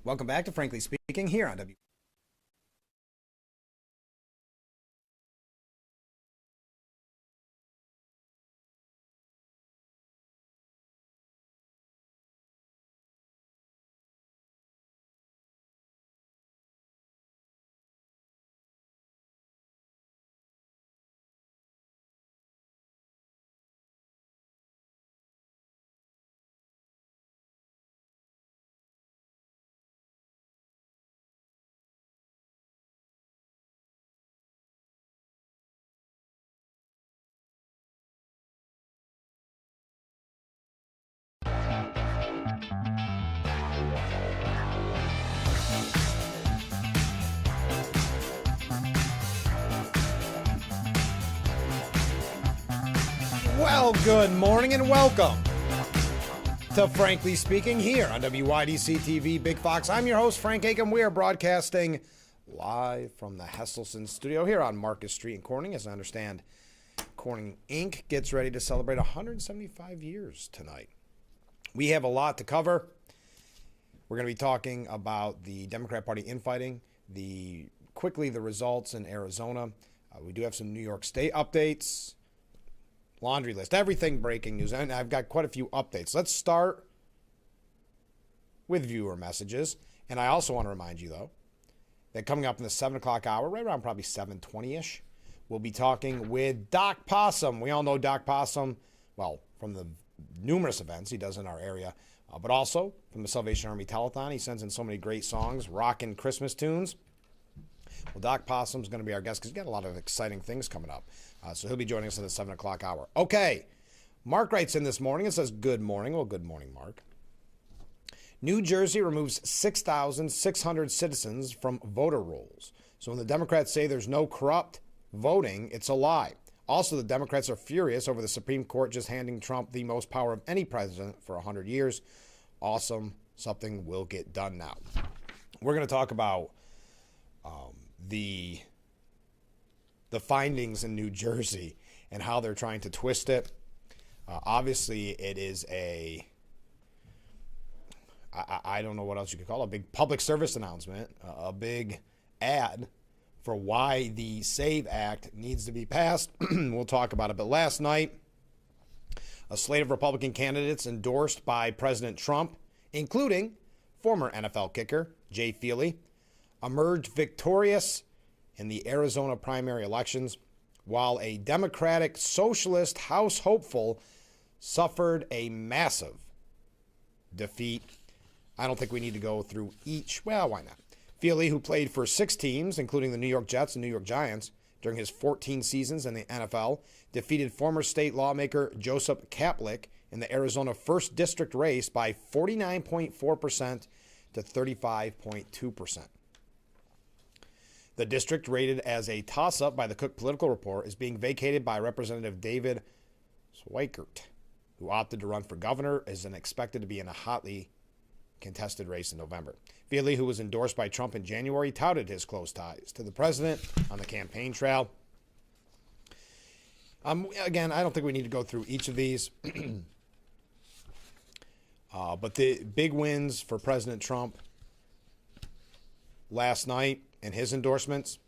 Welcome back to Frankly Speaking here on W. Well, good morning and welcome to Frankly Speaking here on WYDC TV Big Fox. I'm your host, Frank Aiken. We are broadcasting live from the Hesselson studio here on Marcus Street in Corning. As I understand, Corning Inc. gets ready to celebrate 175 years tonight. We have a lot to cover. We're going to be talking about the Democrat Party infighting, the results in Arizona. We do have some New York State updates. Laundry list, everything breaking news. And I've got quite a few updates. Let's start with viewer messages. And I also want to remind you, though, that coming up in the 7 o'clock hour, right around probably 7:20-ish, we'll be talking with Doc Possum. We all know Doc Possum, well, from the numerous events he does in our area, but also from the Salvation Army Telethon. He sends in so many great songs, rockin' Christmas tunes. Well, Doc Possum's going to be our guest because he's got a lot of exciting things coming up. So he'll be joining us in the 7 o'clock hour. Okay, Mark writes in this morning and says, good morning. Well, good morning, Mark. New Jersey removes 6,600 citizens from voter rolls. So when the Democrats say there's no corrupt voting, it's a lie. Also, the Democrats are furious over the Supreme Court just handing Trump the most power of any president for 100 years. Awesome. Something will get done now. We're going to talk about the findings in New Jersey and how they're trying to twist it. Obviously, it is I don't know what else you could call it, a big public service announcement, a big ad for why the SAVE Act needs to be passed. We'll talk about it. But last night, a slate of Republican candidates endorsed by President Trump, including former NFL kicker Jay Feely, emerged victorious in the Arizona primary elections, while a Democratic Socialist House hopeful suffered a massive defeat. I don't think we need to go through each. Well, why not? Feely, who played for 6 teams, including the New York Jets and New York Giants, during his 14 seasons in the NFL, defeated former state lawmaker Joseph Kaplik in the Arizona 1st District race by 49.4% to 35.2%. The district, rated as a toss-up by the Cook Political Report, is being vacated by Representative David Swikert, who opted to run for governor, and expected to be in a hotly contested race in November. Feely, who was endorsed by Trump in January, touted his close ties to the president on the campaign trail. Again, I don't think we need to go through each of these. But the big wins for President Trump last night and his endorsements.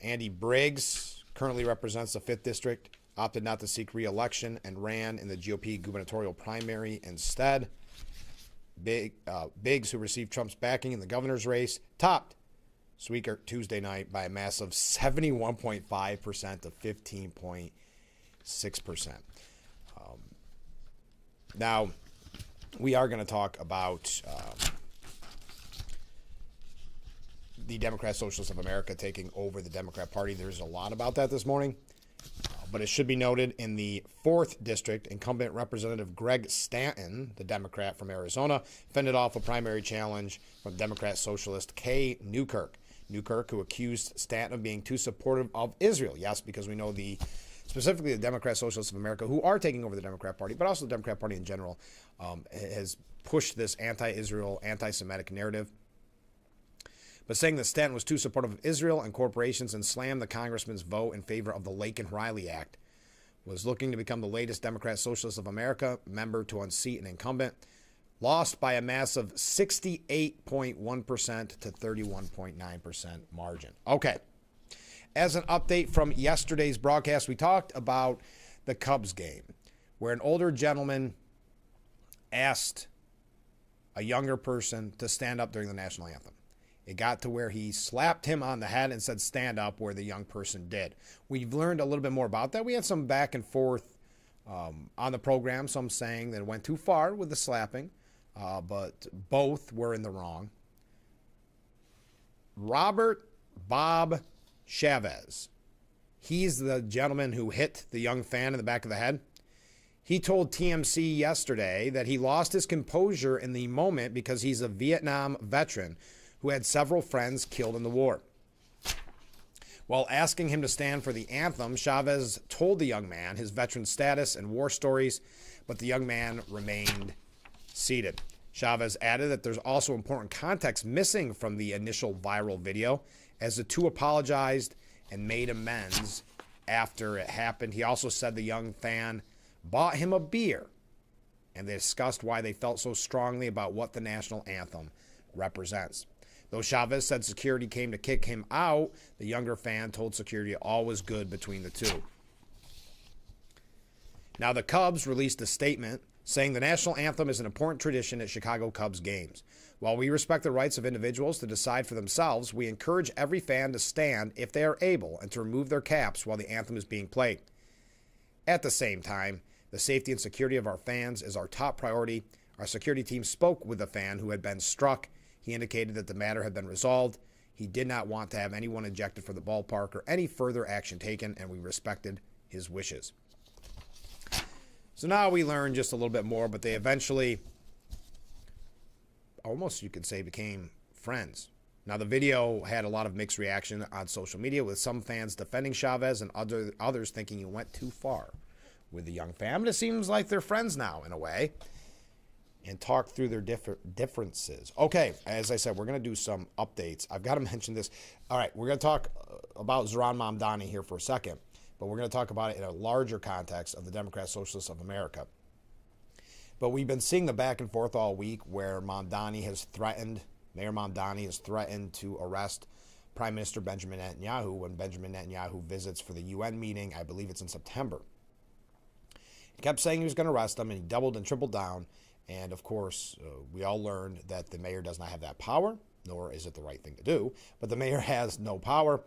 Andy Briggs currently represents the 5th District, opted not to seek re-election and ran in the GOP gubernatorial primary instead. Biggs, who received Trump's backing in the governor's race, topped Swikert Tuesday night by a massive 71.5% to 15.6%. Now, we are going to talk about the Democrat Socialists of America taking over the Democrat Party. There's a lot about that this morning. But it should be noted, in the 4th District, incumbent Representative Greg Stanton, the Democrat from Arizona, fended off a primary challenge from Democrat Socialist Kay Newkirk. Newkirk, who accused Stanton of being too supportive of Israel. Yes, because we know specifically the Democrat Socialists of America, who are taking over the Democrat Party, but also the Democrat Party in general, has pushed this anti-Israel, anti-Semitic narrative. But saying that Stanton was too supportive of Israel and corporations and slammed the congressman's vote in favor of the Laken-Riley Act, was looking to become the latest Democrat Socialist of America member to unseat an incumbent. lost by a massive 68.1% to 31.9% margin. Okay. As an update from yesterday's broadcast, we talked about the Cubs game, where an older gentleman asked a younger person to stand up during the national anthem. It got to where he slapped him on the head and said, stand up, where the young person did. We've learned a little bit more about that. We had some back and forth on the program, some saying that it went too far with the slapping, but both were in the wrong. Robert Bob Chavez, he's the gentleman who hit the young fan in the back of the head. He told TMC yesterday that he lost his composure in the moment because he's a Vietnam veteran who had several friends killed in the war. While asking him to stand for the anthem, Chavez told the young man his veteran status and war stories, but the young man remained seated. Chavez added that there's also important context missing from the initial viral video, as the two apologized and made amends after it happened. He also said the young fan bought him a beer, and they discussed why they felt so strongly about what the national anthem represents. Though Chavez said security came to kick him out, the younger fan told security all was good between the two. Now, the Cubs released a statement saying the national anthem is an important tradition at Chicago Cubs games. While we respect the rights of individuals to decide for themselves, we encourage every fan to stand if they are able and to remove their caps while the anthem is being played. At the same time, the safety and security of our fans is our top priority. Our security team spoke with the fan who had been struck. He indicated that the matter had been resolved. He did not want to have anyone ejected from the ballpark or any further action taken, and we respected his wishes. So now we learn just a little bit more, but they eventually, almost you could say, became friends. Now, the video had a lot of mixed reaction on social media, with some fans defending Chavez and others thinking he went too far with the young fan. But it seems like they're friends now, in a way, and talk through their differences. Okay, as I said, we're going to do some updates. I've got to mention this. All right, we're going to talk about Zohran Mamdani here for a second, but we're going to talk about it in a larger context of the Democrat Socialists of America. But we've been seeing the back and forth all week where Mayor Mamdani has threatened to arrest Prime Minister Benjamin Netanyahu when Benjamin Netanyahu visits for the UN meeting. I believe it's in September. He kept saying he was going to arrest him, and he doubled and tripled down. And, of course, we all learned that the mayor does not have that power, nor is it the right thing to do. But the mayor has no power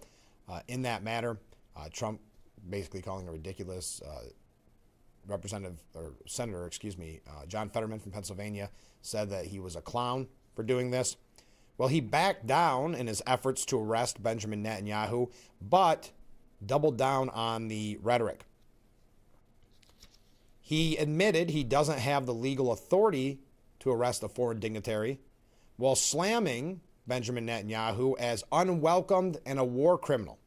in that matter. Trump basically calling it ridiculous. Senator, John Fetterman from Pennsylvania said that he was a clown for doing this. Well, he backed down in his efforts to arrest Benjamin Netanyahu, but doubled down on the rhetoric. He admitted he doesn't have the legal authority to arrest a foreign dignitary, while slamming Benjamin Netanyahu as unwelcomed and a war criminal.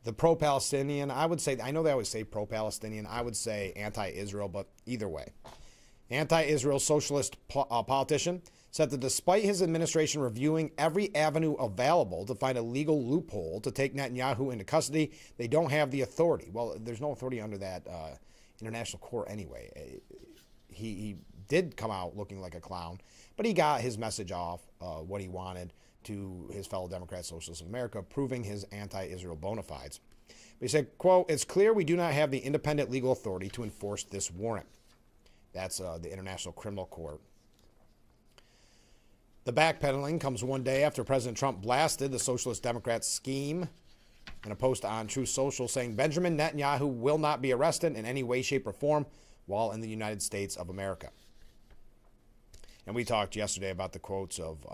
The pro-Palestinian, I would say, I know they always say pro-Palestinian, I would say anti-Israel, but either way. Anti-Israel socialist politician said that despite his administration reviewing every avenue available to find a legal loophole to take Netanyahu into custody, they don't have the authority. Well, there's no authority under that international court anyway. He did come out looking like a clown, but he got his message off, what he wanted, to his fellow Democrat Socialists of America, proving his anti-Israel bona fides. But he said, quote, "It's clear we do not have the independent legal authority to enforce this warrant." That's the International Criminal Court. The backpedaling comes one day after President Trump blasted the Socialist Democrats' scheme in a post on Truth Social, saying Benjamin Netanyahu will not be arrested in any way, shape, or form while in the United States of America. And we talked yesterday about the quotes of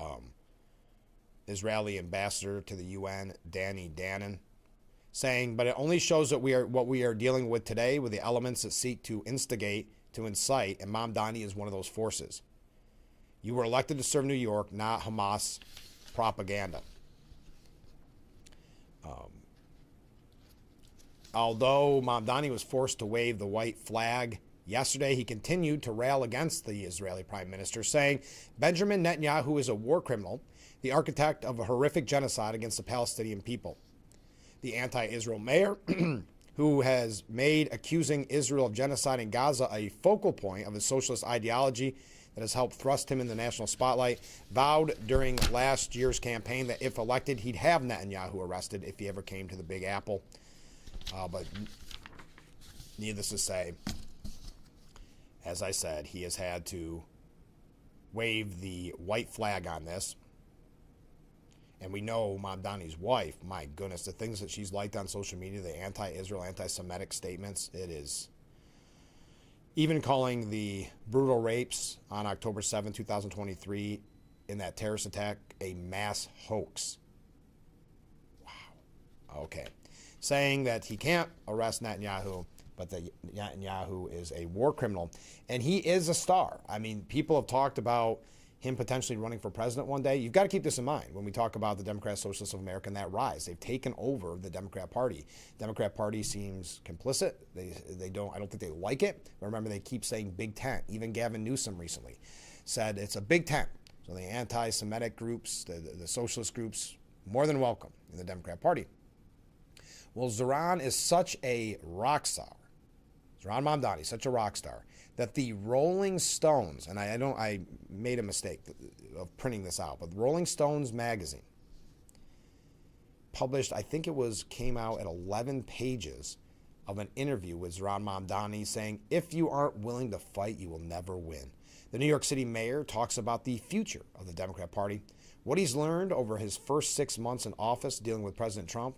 Israeli ambassador to the UN, Danny Danon, saying, "But it only shows that what we are dealing with today with the elements that seek to instigate, to incite, and Mamdani is one of those forces. You were elected to serve New York, not Hamas propaganda." Although Mamdani was forced to wave the white flag yesterday, he continued to rail against the Israeli prime minister, saying Benjamin Netanyahu is a war criminal, the architect of a horrific genocide against the Palestinian people. The anti-Israel mayor who has made accusing Israel of genocide in Gaza a focal point of his socialist ideology that has helped thrust him in the national spotlight, vowed during last year's campaign that if elected, he'd have Netanyahu arrested if he ever came to the Big Apple. But needless to say, as I said, he has had to wave the white flag on this. And we know Mamdani's wife, my goodness, the things that she's liked on social media, the anti-Israel, anti-Semitic statements, it is... Even calling the brutal rapes on October 7, 2023, in that terrorist attack, a mass hoax. Wow. Okay. Saying that he can't arrest Netanyahu, but that Netanyahu is a war criminal. And he is a star. I mean, people have talked about him potentially running for president one day. You've got to keep this in mind when we talk about the Democrat Socialists of America and that rise. They've taken over the Democrat Party. Democrat Party seems complicit. I don't think they like it. But remember, they keep saying Big Tent. Even Gavin Newsom recently said it's a Big Tent. So the anti-Semitic groups, the socialist groups, more than welcome in the Democrat Party. Well, Zohran is such a rock star. Zohran Mamdani, such a rock star, that the Rolling Stones, and I made a mistake of printing this out, but Rolling Stones magazine published, I think came out at 11 pages of an interview with Zohran Mamdani saying, if you aren't willing to fight, you will never win. The New York City mayor talks about the future of the Democrat Party, what he's learned over his first 6 months in office dealing with President Trump,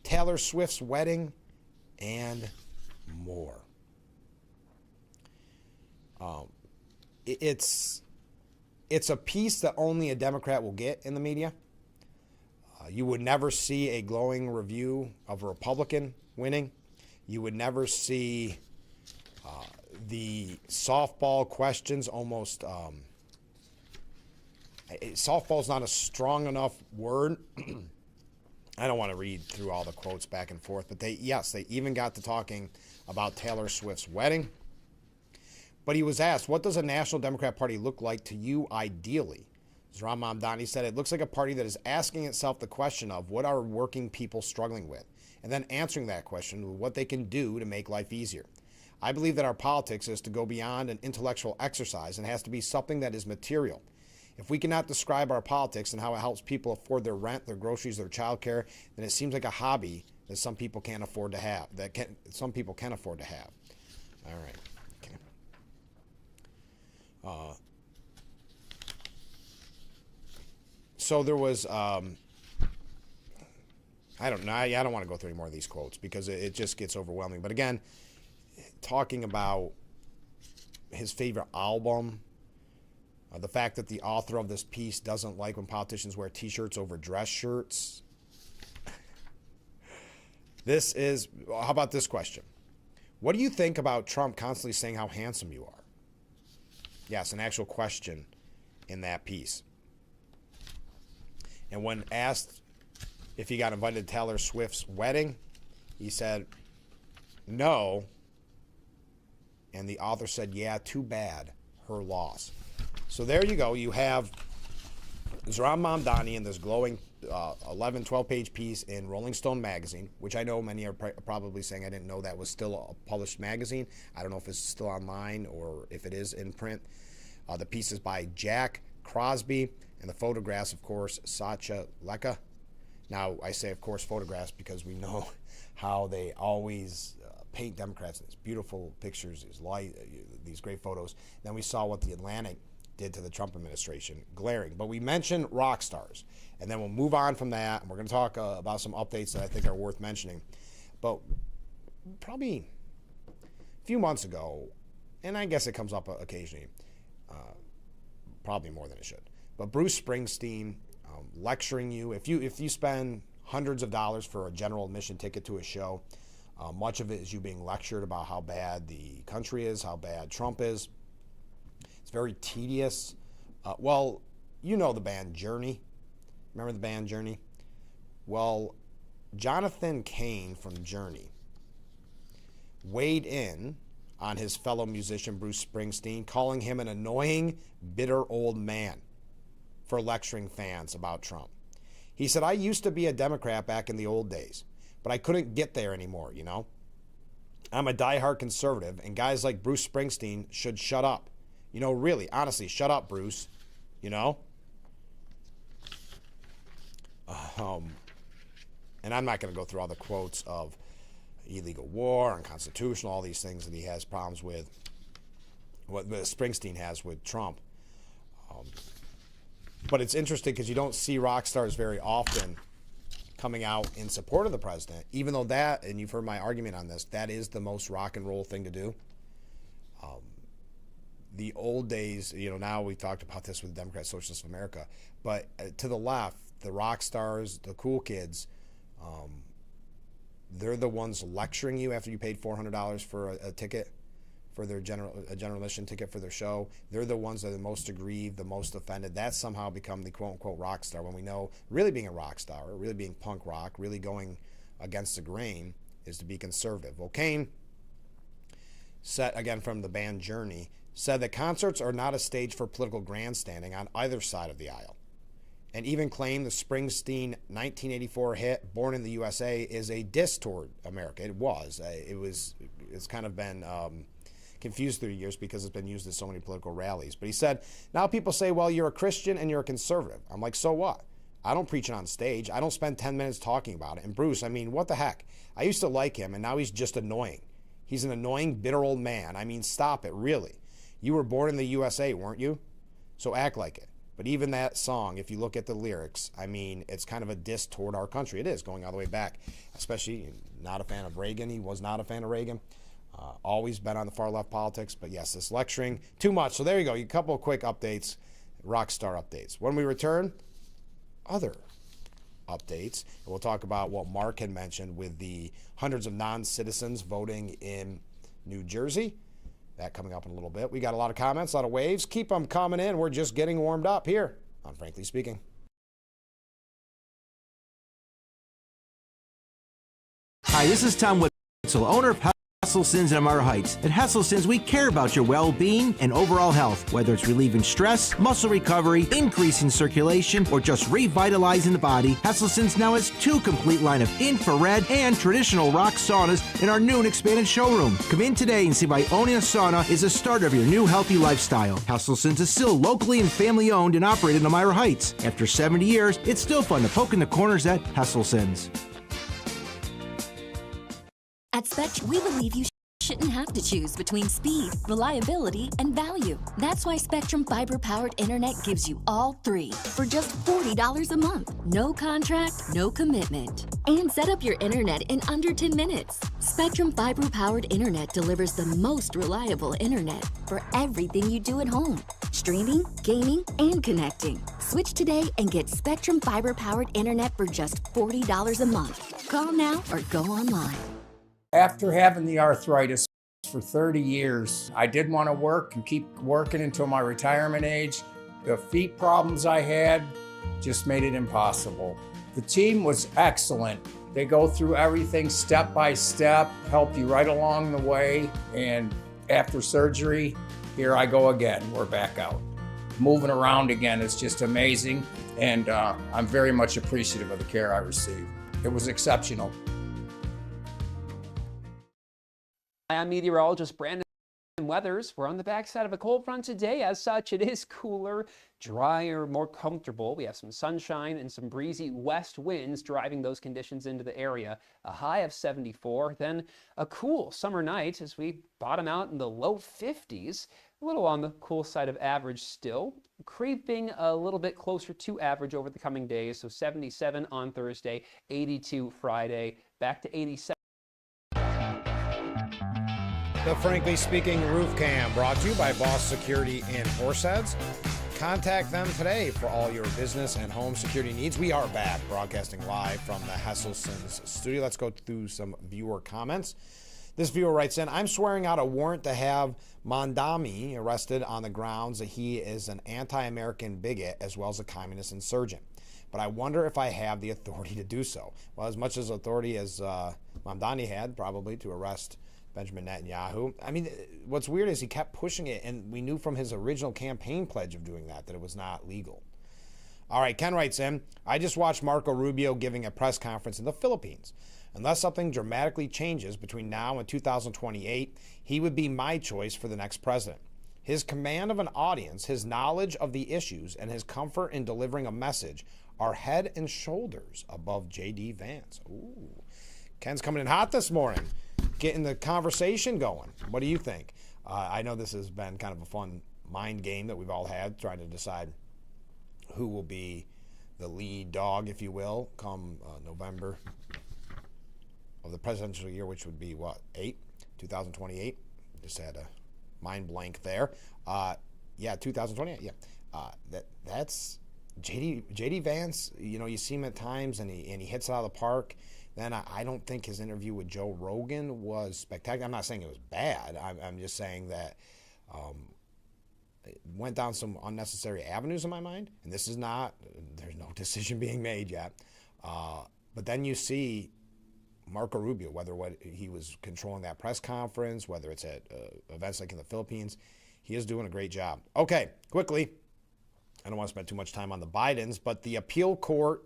Taylor Swift's wedding, and more. It's a piece that only a Democrat will get in the media. You would never see a glowing review of a Republican winning. You would never see the softball questions almost... softball's not a strong enough word. I don't want to read through all the quotes back and forth, but they even got to talking about Taylor Swift's wedding. But he was asked, what does a National Democrat Party look like to you ideally? Zohran Mamdani said, it looks like a party that is asking itself the question of what are working people struggling with, and then answering that question with what they can do to make life easier. I believe that our politics is to go beyond an intellectual exercise and has to be something that is material. If we cannot describe our politics and how it helps people afford their rent, their groceries, their childcare, then it seems like a hobby that some people can't afford to have, some people can afford to have. All right. So there was, I don't know, I don't want to go through any more of these quotes because it just gets overwhelming. But again, talking about his favorite album, the fact that the author of this piece doesn't like when politicians wear T-shirts over dress shirts. How about this question? What do you think about Trump constantly saying how handsome you are? Yes, an actual question in that piece. And when asked if he got invited to Taylor Swift's wedding, he said, no. And the author said, yeah, too bad, her loss. So there you go. You have Zohran Mamdani in this glowing 11, 12-page piece in Rolling Stone magazine, which I know many are probably saying I didn't know that was still a published magazine. I don't know if it's still online or if it is in print. The piece is by Jack Crosby, and the photographs, of course, Sacha Leka. Now, I say, of course, photographs because we know how they always paint Democrats in these beautiful pictures, these great photos. Then we saw what the Atlantic did to the Trump administration, glaring. But we mentioned rock stars, and then we'll move on from that, and we're going to talk about some updates that I think are worth mentioning. But probably a few months ago, and I guess it comes up occasionally, probably more than it should, but Bruce Springsteen lecturing you. If you spend hundreds of dollars for a general admission ticket to a show, much of it is you being lectured about how bad the country is, how bad Trump is. It's very tedious. Well, you know the band Journey. Remember the band Journey? Well, Jonathan Cain from Journey weighed in on his fellow musician Bruce Springsteen, calling him an annoying, bitter old man for lecturing fans about Trump. He said, I used to be a Democrat back in the old days, but I couldn't get there anymore, you know? I'm a diehard conservative, and guys like Bruce Springsteen should shut up. You know, really, honestly, shut up, Bruce. You know? And I'm not going to go through all the quotes of illegal war, unconstitutional, all these things that he has problems with, what Springsteen has with Trump. But it's interesting because you don't see rock stars very often coming out in support of the president, even though that, and you've heard my argument on this, that is the most rock and roll thing to do. The old days, you know, now we talked about this with Democrat Socialists of America, but to the left, the rock stars, the cool kids, they're the ones lecturing you after you paid $400 for a ticket, for their general admission ticket for their show. They're the ones that are the most aggrieved, the most offended. That's somehow become the quote-unquote rock star, when we know really being a rock star, really being punk rock, really going against the grain is to be conservative. Well, Kane said, again from the band Journey, said that concerts are not a stage for political grandstanding on either side of the aisle, and even claimed the Springsteen 1984 hit "Born in the USA" is a diss toward America. It was. It's kind of been confused through the years because it's been used at so many political rallies. But he said, now people say, well, you're a Christian and you're a conservative. I'm like, so what? I don't preach it on stage. I don't spend 10 minutes talking about it. And Bruce, I mean, what the heck? I used to like him, and now he's just annoying. He's an annoying, bitter old man. I mean, stop it, really. You were born in the USA, weren't you? So act like it. But even that song, if you look at the lyrics, I mean, it's kind of a diss toward our country. It is, going all the way back. Especially, not a fan of Reagan. He was not a fan of Reagan. Always been on the far left politics. But yes, this lecturing, too much. So there you go. A couple of quick updates, rock star updates. When we return, other updates. And we'll talk about what Mark had mentioned with the hundreds of non-citizens voting in New Jersey. That coming up in a little bit. We got a lot of comments, a lot of waves. Keep them coming in. We're just getting warmed up here on Frankly Speaking. Hi, this is Tom Witzel, owner of Hesselson's in Amara Heights. At Hesselson's, we care about your well-being and overall health, whether it's relieving stress, muscle recovery, increasing circulation, or just revitalizing the body. Hesselson's now has 2 complete line of infrared and traditional rock saunas in our new and expanded showroom. Come in today and see why owning a sauna is the start of your new healthy lifestyle. Hesselson's is still locally and family-owned and operated in Amara Heights. After 70 years, it's still fun to poke in the corners at Hesselson's. At Spectrum, we believe you shouldn't have to choose between speed, reliability, and value. That's why Spectrum fiber-powered internet gives you all 3 for just $40 a month. No contract, no commitment. And set up your internet in under 10 minutes. Spectrum fiber-powered internet delivers the most reliable internet for everything you do at home. Streaming, gaming, and connecting. Switch today and get Spectrum fiber-powered internet for just $40 a month. Call now or go online. After having the arthritis for 30 years, I did want to work and keep working until my retirement age. The feet problems I had just made it impossible. The team was excellent. They go through everything step by step, help you right along the way. And after surgery, here I go again. We're back out. Moving around again is just amazing. And I'm very much appreciative of the care I received. It was exceptional. I'm meteorologist Brandon Weathers. We're on the backside of a cold front today. As such, it is cooler, drier, more comfortable. We have some sunshine and some breezy west winds driving those conditions into the area. A high of 74, then a cool summer night as we bottom out in the low 50s. A little on the cool side of average still, creeping a little bit closer to average over the coming days. So 77 on Thursday, 82 Friday, back to 87. The Frankly Speaking Roof Cam, brought to you by Boss Security in Horseheads. Contact them today for all your business and home security needs. We are back broadcasting live from the Hesselson's studio. Let's go through some viewer comments. This viewer writes in, I'm swearing out a warrant to have Mondami arrested on the grounds that he is an anti-American bigot as well as a communist insurgent. But I wonder if I have the authority to do so. Well, as much as authority as Mondani had, probably, to arrest Benjamin Netanyahu. I mean, what's weird is he kept pushing it, and we knew from his original campaign pledge of doing that it was not legal. All right, Ken writes in, I just watched Marco Rubio giving a press conference in the Philippines. Unless something dramatically changes between now and 2028, he would be my choice for the next president. His command of an audience, his knowledge of the issues, and his comfort in delivering a message are head and shoulders above J.D. Vance. Ooh. Ken's coming in hot this morning, getting the conversation going. What do you think? I know this has been kind of a fun mind game that we've all had, trying to decide who will be the lead dog, if you will, come November of the presidential year, which would be, 2028? Just had a mind blank there. 2028, yeah. That's J.D. Vance. You know, you see him at times, and he hits it out of the park. Then I don't think his interview with Joe Rogan was spectacular. I'm not saying it was bad. I'm just saying that it went down some unnecessary avenues in my mind. And this is not, there's no decision being made yet. But then you see Marco Rubio, whether he was controlling that press conference, whether it's at events like in the Philippines, he is doing a great job. Okay, quickly, I don't want to spend too much time on the Bidens, but the appeals court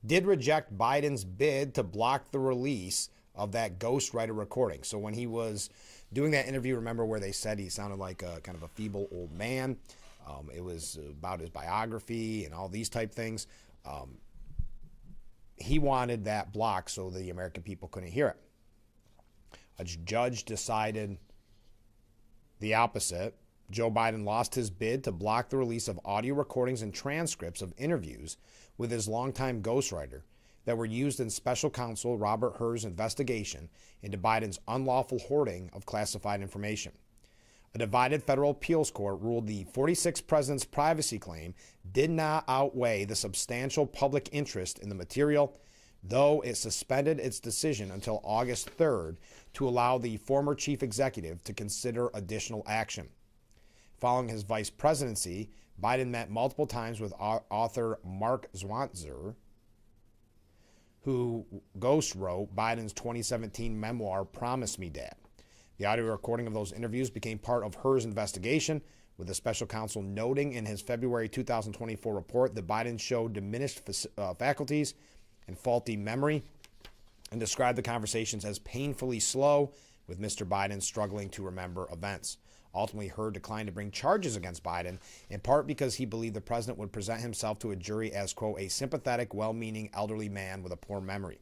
did reject Biden's bid to block the release of that ghostwriter recording. So when he was doing that interview, remember where they said he sounded like a kind of a feeble old man? It was about his biography and all these type things. He wanted that blocked so the American people couldn't hear it. A judge decided the opposite. Joe Biden lost his bid to block the release of audio recordings and transcripts of interviews with his longtime ghostwriter that were used in special counsel Robert Hur's investigation into Biden's unlawful hoarding of classified information. A divided federal appeals court ruled the 46th president's privacy claim did not outweigh the substantial public interest in the material, though it suspended its decision until August 3rd to allow the former chief executive to consider additional action. Following his vice presidency, Biden met multiple times with author Mark Zwanzer, who ghost wrote Biden's 2017 memoir, Promise Me, Dad. The audio recording of those interviews became part of Hur's investigation, with the special counsel noting in his February 2024 report that Biden showed diminished faculties and faulty memory, and described the conversations as painfully slow, with Mr. Biden struggling to remember events. Ultimately, Hur declined to bring charges against Biden, in part because he believed the president would present himself to a jury as, quote, a sympathetic, well-meaning elderly man with a poor memory.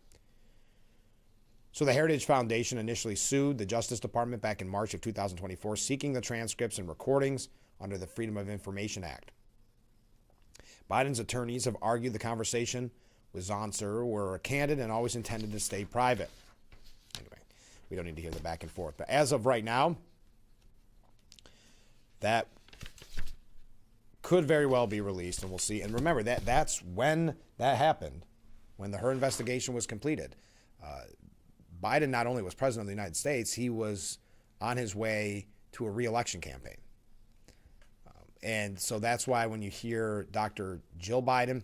So the Heritage Foundation initially sued the Justice Department back in March of 2024, seeking the transcripts and recordings under the Freedom of Information Act. Biden's attorneys have argued the conversation with Zonser were candid and always intended to stay private. Anyway, we don't need to hear the back and forth. But as of right now, that could very well be released, and we'll see. And remember, that's when that happened, when the Hur investigation was completed. Biden not only was president of the United States, he was on his way to a re-election campaign. And so that's why when you hear Dr. Jill Biden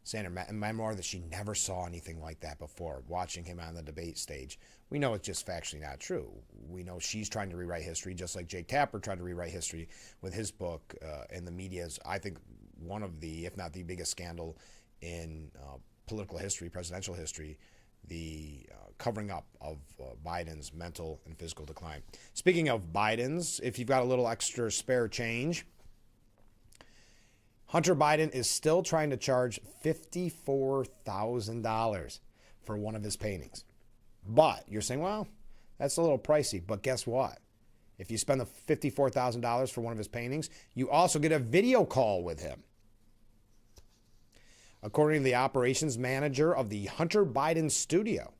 saying in her memoir that she never saw anything like that before, watching him on the debate stage, we know it's just factually not true. We know she's trying to rewrite history, just like Jake Tapper tried to rewrite history with his book. And the media's, I think, one of the, if not the biggest scandal in political history, presidential history, the covering up of Biden's mental and physical decline. Speaking of Biden's, if you've got a little extra spare change, Hunter Biden is still trying to charge $54,000 for one of his paintings. But you're saying, well, that's a little pricey. But guess what? If you spend the $54,000 for one of his paintings, you also get a video call with him. According to the operations manager of the Hunter Biden studio,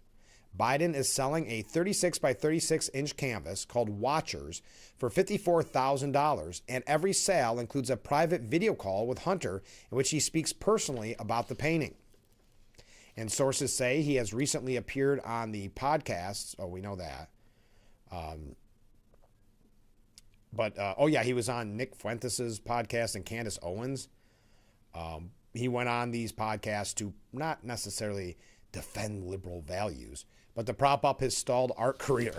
Biden is selling a 36 by 36 inch canvas called Watchers for $54,000, and every sale includes a private video call with Hunter in which he speaks personally about the painting. And sources say he has recently appeared on the podcasts. Oh, we know that. He was on Nick Fuentes' podcast and Candace Owens. He went on these podcasts to not necessarily defend liberal values, but to prop up his stalled art career.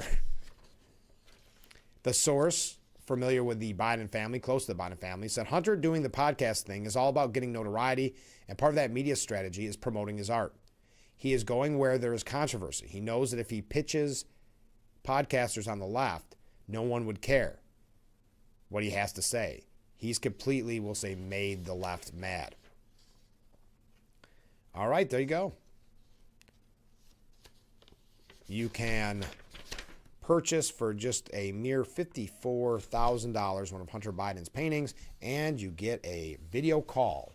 The source, familiar with the Biden family, close to the Biden family, said Hunter doing the podcast thing is all about getting notoriety, and part of that media strategy is promoting his art. He is going where there is controversy. He knows that if he pitches podcasters on the left, no one would care what he has to say. He's completely, we'll say, made the left mad. All right, there you go. You can purchase for just a mere $54,000 one of Hunter Biden's paintings, and you get a video call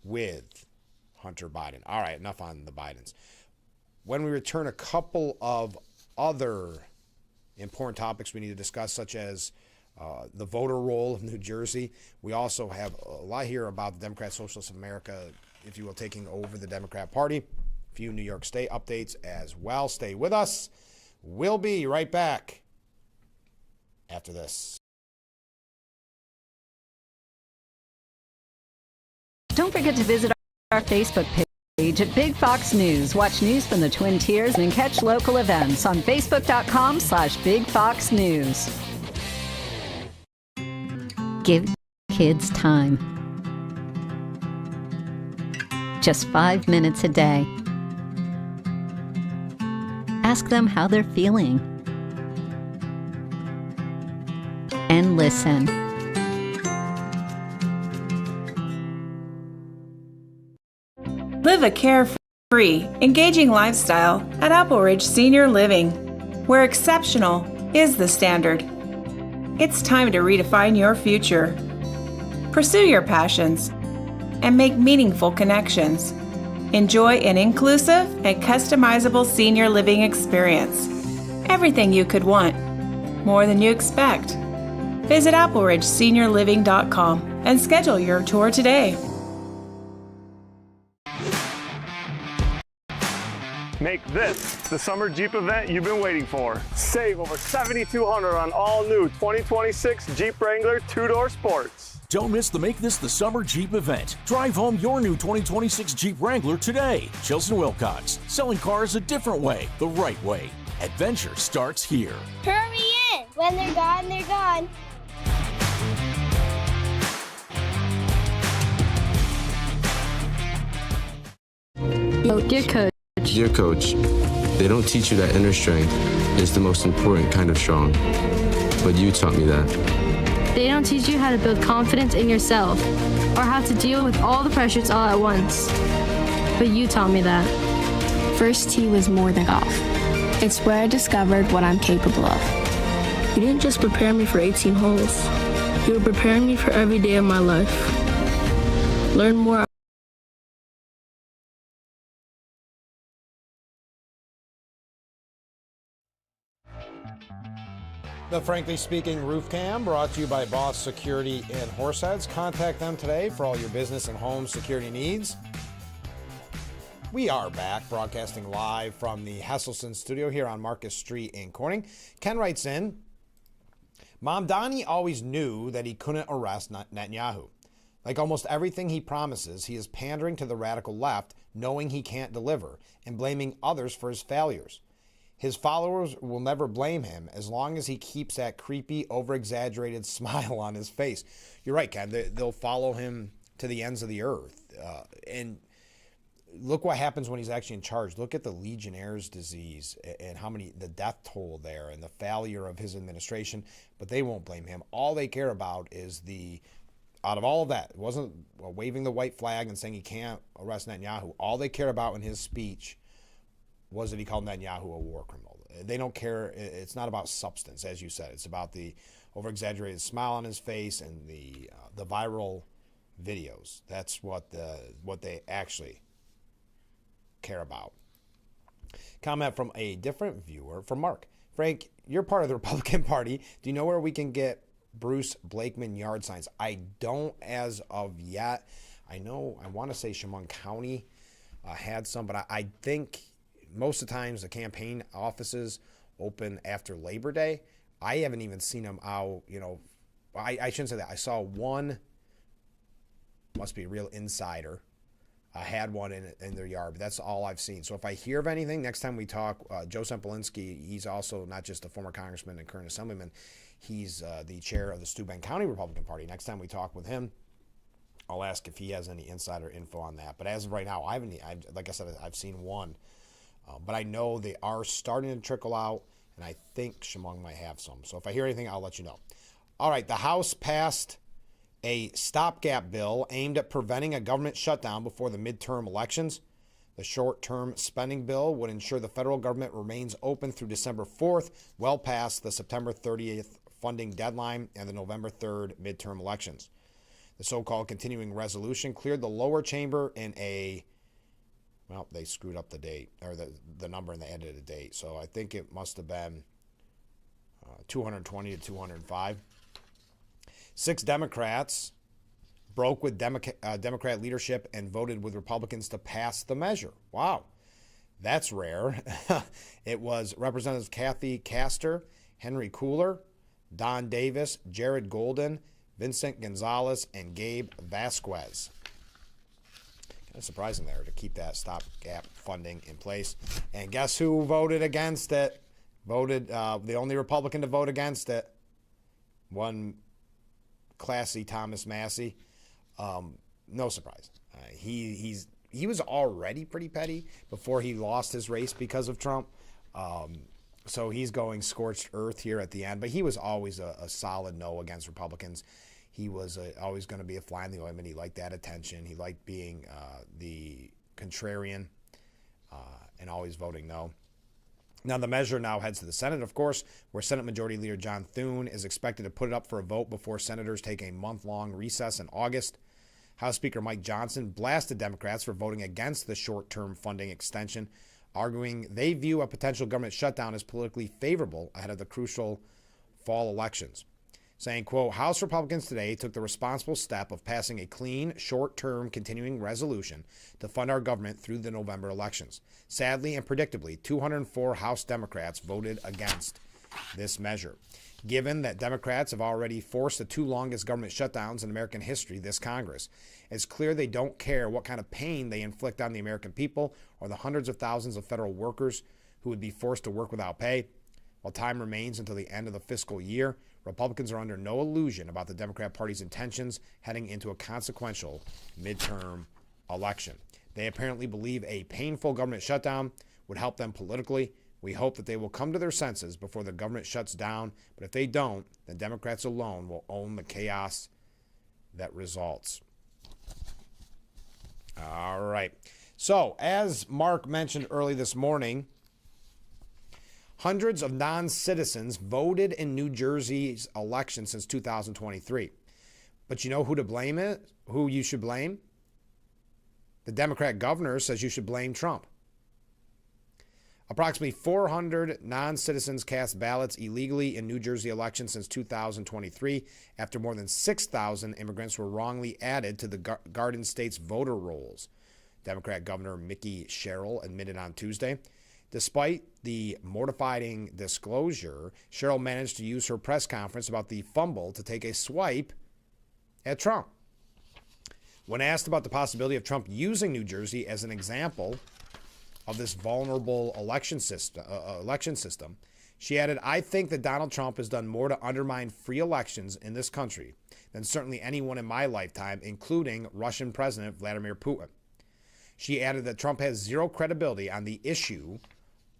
with Hunter Biden. All right, enough on the Bidens. When we return, a couple of other important topics we need to discuss, such as the voter roll of New Jersey. We also have a lot here about the Democrat Socialists of America, if you will, taking over the Democrat Party. A few New York State updates as well. Stay with us. We'll be right back after this. Don't forget to visit our Facebook page at Big Fox News. Watch news from the Twin Tiers and catch local events on Facebook.com/Big Fox News. Give kids time. Just 5 minutes a day. Ask them how they're feeling. And listen. Live a carefree, engaging lifestyle at Apple Ridge Senior Living, where exceptional is the standard. It's time to redefine your future. Pursue your passions and make meaningful connections. Enjoy an inclusive and customizable senior living experience. Everything you could want, more than you expect. Visit appleridgeseniorliving.com and schedule your tour today. Make this the summer Jeep event you've been waiting for. Save over $7,200 on all new 2026 Jeep Wrangler 2-Door Sports. Don't miss the Make This the Summer Jeep event. Drive home your new 2026 Jeep Wrangler today. Chilson Wilcox, selling cars a different way, the right way. Adventure starts here. Hurry in! When they're gone, they're gone. Dear Coach. Dear Coach, they don't teach you that inner strength is the most important kind of strong. But you taught me that. They don't teach you how to build confidence in yourself or how to deal with all the pressures all at once. But you taught me that. First tee was more than golf. It's where I discovered what I'm capable of. You didn't just prepare me for 18 holes. You were preparing me for every day of my life. Learn more. The Frankly Speaking Roof Cam, brought to you by Boss Security in Horseheads. Contact them today for all your business and home security needs. We are back, broadcasting live from the Hesselson studio here on Marcus Street in Corning. Ken writes in, Mom Donnie always knew that he couldn't arrest Netanyahu. Like almost everything he promises, he is pandering to the radical left, knowing he can't deliver, and blaming others for his failures. His followers will never blame him as long as he keeps that creepy, over-exaggerated smile on his face. You're right, Ken. They'll follow him to the ends of the earth. And look what happens when he's actually in charge. Look at the Legionnaire's disease and the death toll there and the failure of his administration. But they won't blame him. All they care about is out of all of that, it wasn't waving the white flag and saying he can't arrest Netanyahu. All they care about in his speech was that he called Netanyahu a war criminal. They don't care. It's not about substance, as you said. It's about the over-exaggerated smile on his face and the viral videos. That's what they actually care about. Comment from a different viewer, from Mark. Frank, you're part of the Republican Party. Do you know where we can get Bruce Blakeman yard signs? I don't as of yet. I want to say Chemung County had some, but I think most of the times the campaign offices open after Labor Day. I haven't even seen them out, I shouldn't say that. I saw one, must be a real insider, had one in their yard, but that's all I've seen. So if I hear of anything, next time we talk, Joe Sempolinski, he's also not just a former congressman and current assemblyman, he's the chair of the Steuben County Republican Party. Next time we talk with him, I'll ask if he has any insider info on that. But as of right now, like I said, I've seen one. But I know they are starting to trickle out, and I think Chemung might have some. So if I hear anything, I'll let you know. All right, the House passed a stopgap bill aimed at preventing a government shutdown before the midterm elections. The short-term spending bill would ensure the federal government remains open through December 4th, well past the September 30th funding deadline and the November 3rd midterm elections. The so-called continuing resolution cleared the lower chamber in a, well, they screwed up the date, or the number, and they added a date. So I think it must have been 220 to 205. 6 Democrats broke with Democrat leadership and voted with Republicans to pass the measure. Wow, that's rare. It was Representatives Kathy Castor, Henry Cooler, Don Davis, Jared Golden, Vincent Gonzalez, and Gabe Vasquez. Kind of surprising there to keep that stopgap funding in place. And guess who voted against it? The only Republican to vote against it. One classy Thomas Massey. No surprise. He was already pretty petty before he lost his race because of Trump. So he's going scorched earth here at the end. But he was always a solid no against Republicans. He was always going to be a fly in the ointment. He liked that attention. He liked being the contrarian and always voting no. Now, the measure now heads to the Senate, of course, where Senate Majority Leader John Thune is expected to put it up for a vote before senators take a month-long recess in August. House Speaker Mike Johnson blasted Democrats for voting against the short-term funding extension, arguing they view a potential government shutdown as politically favorable ahead of the crucial fall elections. Saying, quote, House Republicans today took the responsible step of passing a clean, short-term continuing resolution to fund our government through the November elections. Sadly and predictably, 204 House Democrats voted against this measure. Given that Democrats have already forced the 2 longest government shutdowns in American history this Congress, it's clear they don't care what kind of pain they inflict on the American people or the hundreds of thousands of federal workers who would be forced to work without pay. While time remains until the end of the fiscal year, Republicans are under no illusion about the Democrat Party's intentions heading into a consequential midterm election. They apparently believe a painful government shutdown would help them politically. We hope that they will come to their senses before the government shuts down, but if they don't, then Democrats alone will own the chaos that results. All right. So, as Mark mentioned early this morning, hundreds of non-citizens voted in New Jersey's election since 2023. But you know who to blame it? Who you should blame? The Democrat governor says you should blame Trump. Approximately 400 non-citizens cast ballots illegally in New Jersey elections since 2023 after more than 6,000 immigrants were wrongly added to the Garden State's voter rolls, Democrat Governor Mickey Sherrill admitted on Tuesday. Despite the mortifying disclosure, Sherrill managed to use her press conference about the fumble to take a swipe at Trump. When asked about the possibility of Trump using New Jersey as an example of this vulnerable election system, she added, I think that Donald Trump has done more to undermine free elections in this country than certainly anyone in my lifetime, including Russian President Vladimir Putin. She added that Trump has zero credibility on the issue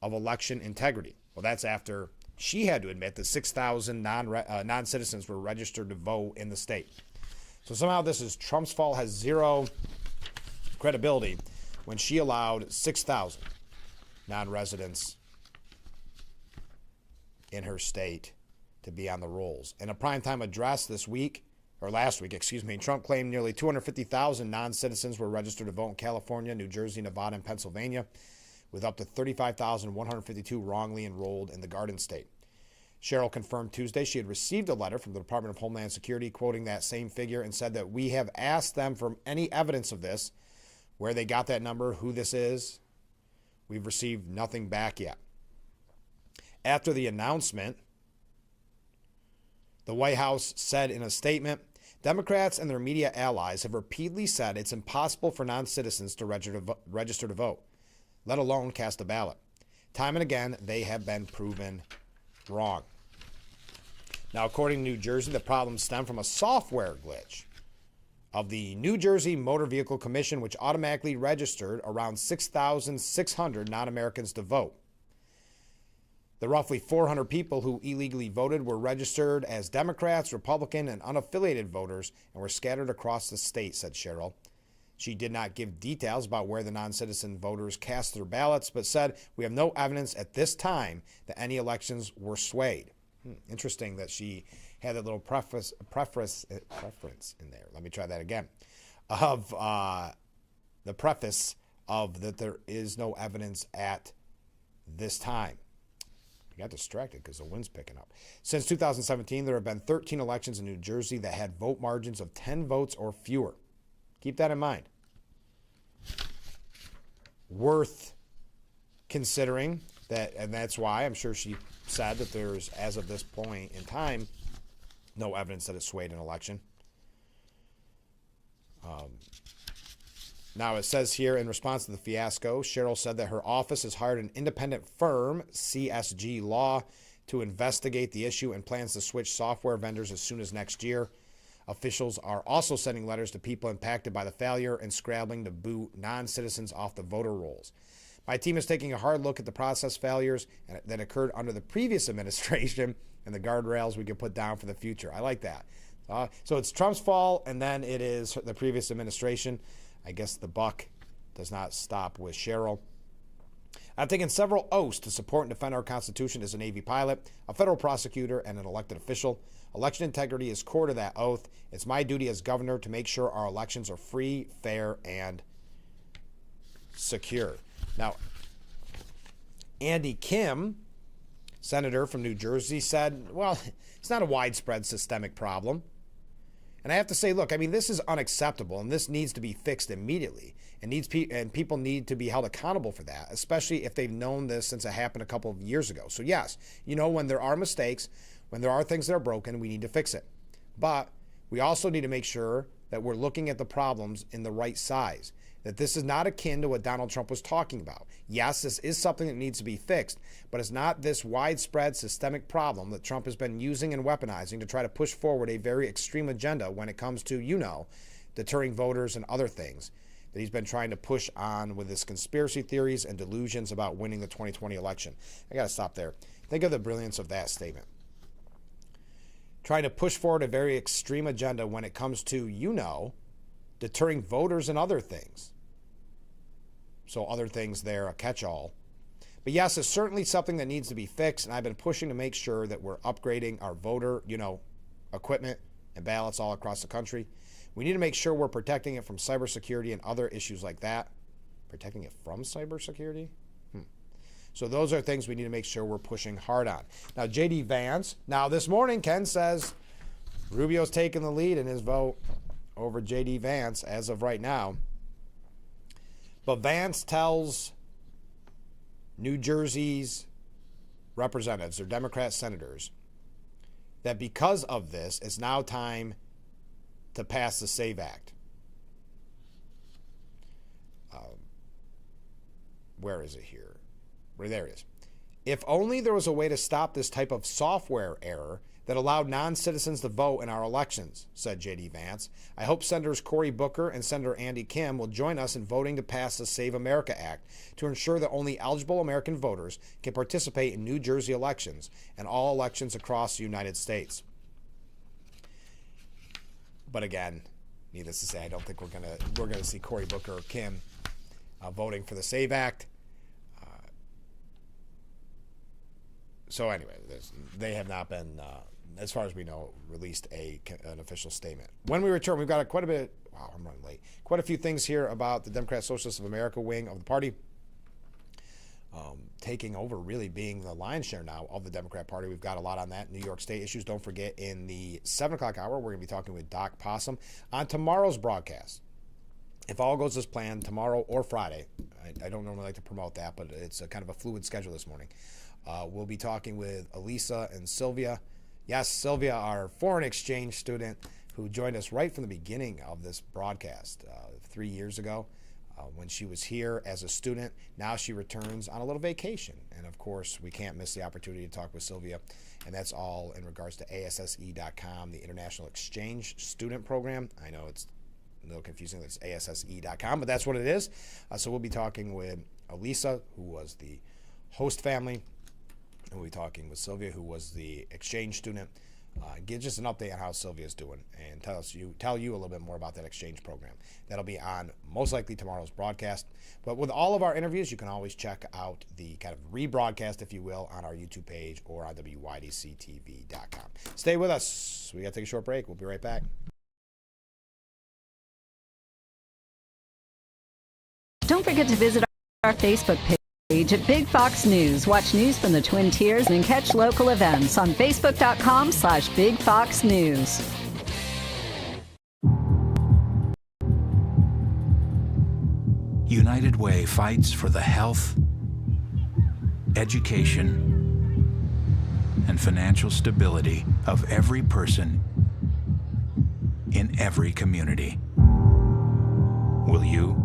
of election integrity. Well, that's after she had to admit that 6,000 non-citizens were registered to vote in the state. So somehow this is Trump's fault, has zero credibility when she allowed 6,000 non-residents in her state to be on the rolls. In a primetime address last week, Trump claimed nearly 250,000 non-citizens were registered to vote in California, New Jersey, Nevada, and Pennsylvania, with up to 35,152 wrongly enrolled in the Garden State. Sherrill confirmed Tuesday she had received a letter from the Department of Homeland Security quoting that same figure and said that we have asked them for any evidence of this, where they got that number, who this is. We've received nothing back yet. After the announcement, the White House said in a statement, Democrats and their media allies have repeatedly said it's impossible for non-citizens to register to vote, let alone cast a ballot. Time and again, they have been proven wrong. Now, according to New Jersey, the problem stemmed from a software glitch of the New Jersey Motor Vehicle Commission, which automatically registered around 6,600 non-Americans to vote. The roughly 400 people who illegally voted were registered as Democrats, Republican, and unaffiliated voters and were scattered across the state, said Sherrill. She did not give details about where the non-citizen voters cast their ballots, but said, "We have no evidence at this time that any elections were swayed." Interesting that she had that little preference in there. Let me try that again. Of the preface of that there is no evidence at this time. I got distracted because the wind's picking up. Since 2017, there have been 13 elections in New Jersey that had vote margins of 10 votes or fewer. Keep that in mind. Worth considering that, and that's why I'm sure she said that there's, as of this point in time, no evidence that it swayed an election. Now, it says here, in response to the fiasco, Sherrill said that her office has hired an independent firm, CSG Law, to investigate the issue and plans to switch software vendors as soon as next year. Officials are also sending letters to people impacted by the failure and scrambling to boot non-citizens off the voter rolls. My team is taking a hard look at the process failures that occurred under the previous administration and the guardrails we can put down for the future. I like that. So it's Trump's fault, and then it is the previous administration. I guess the buck does not stop with Sherrill. I've taken several oaths to support and defend our Constitution as a Navy pilot, a federal prosecutor, and an elected official. Election integrity is core to that oath. It's my duty as governor to make sure our elections are free, fair, and secure. Now, Andy Kim, senator from New Jersey, said, well, it's not a widespread systemic problem. And I have to say, look, I mean, this is unacceptable, and this needs to be fixed immediately. And people need to be held accountable for that, especially if they've known this since it happened a couple of years ago. So yes, when there are mistakes, when there are things that are broken, we need to fix it. But we also need to make sure that we're looking at the problems in the right size, that this is not akin to what Donald Trump was talking about. Yes, this is something that needs to be fixed, but it's not this widespread systemic problem that Trump has been using and weaponizing to try to push forward a very extreme agenda when it comes to, deterring voters and other things that he's been trying to push on with his conspiracy theories and delusions about winning the 2020 election. I got to stop there. Think of the brilliance of that statement. Trying to push forward a very extreme agenda when it comes to, deterring voters and other things. So other things there, a catch-all. But yes, it's certainly something that needs to be fixed, and I've been pushing to make sure that we're upgrading our voter, equipment and ballots all across the country. We need to make sure we're protecting it from cybersecurity and other issues like that. Protecting it from cybersecurity? So those are things we need to make sure we're pushing hard on. Now, J.D. Vance. Now, this morning, Ken says Rubio's taking the lead in his vote over J.D. Vance as of right now. But Vance tells New Jersey's representatives, or Democrat senators, that because of this, it's now time to pass the SAVE Act. Where is it here? There it is. If only there was a way to stop this type of software error that allowed non-citizens to vote in our elections, said J.D. Vance. I hope Senators Cory Booker and Senator Andy Kim will join us in voting to pass the Save America Act to ensure that only eligible American voters can participate in New Jersey elections and all elections across the United States. But again, needless to say, I don't think we're gonna see Cory Booker or Kim voting for the SAVE Act. So anyway, they have not been, as far as we know, released an official statement. When we return, we've got quite a few things here about the Democrat Socialists of America wing of the party taking over, really being the lion's share now of the Democrat Party. We've got a lot on that. New York State issues. Don't forget, in the 7 o'clock hour, we're going to be talking with Doc Possum on tomorrow's broadcast. If all goes as planned, tomorrow or Friday. I don't normally like to promote that, but it's a kind of a fluid schedule this morning. We'll be talking with Elisa and Sylvia. Yes, Sylvia, our foreign exchange student who joined us right from the beginning of this broadcast 3 years ago when she was here as a student. Now she returns on a little vacation. And, of course, we can't miss the opportunity to talk with Sylvia. And that's all in regards to ASSE.com, the International Exchange Student Program. I know it's little confusing. That's ASSE.com, but that's what it is. So we'll be talking with Elisa, who was the host family. And we'll be talking with Sylvia, who was the exchange student. Give just an update on how Sylvia's doing and tell you a little bit more about that exchange program. That'll be on most likely tomorrow's broadcast. But with all of our interviews, you can always check out the kind of rebroadcast, if you will, on our YouTube page or on WYDCTV.com. Stay with us. We got to take a short break. We'll be right back. Don't forget to visit our Facebook page at Big Fox News. Watch news from the Twin Tiers and catch local events on Facebook.com/Big Fox News. United Way fights for the health, education, and financial stability of every person in every community. Will you?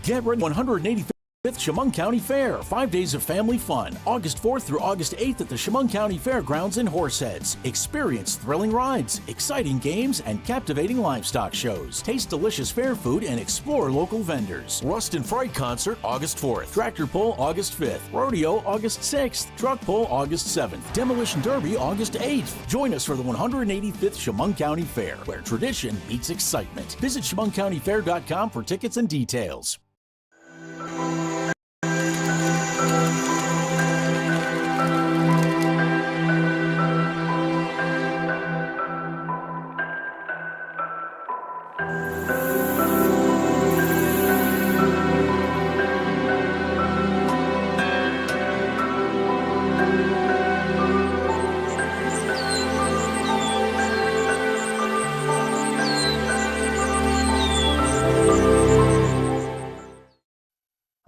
Get ready 185th Chemung County Fair. 5 days of family fun. August 4th through August 8th at the Chemung County Fairgrounds in Horseheads. Experience thrilling rides, exciting games, and captivating livestock shows. Taste delicious fair food and explore local vendors. Rust and Fright Concert August 4th. Tractor Pull August 5th. Rodeo August 6th. Truck Pull August 7th. Demolition Derby August 8th. Join us for the 185th Chemung County Fair, where tradition meets excitement. Visit ChemungCountyFair.com for tickets and details.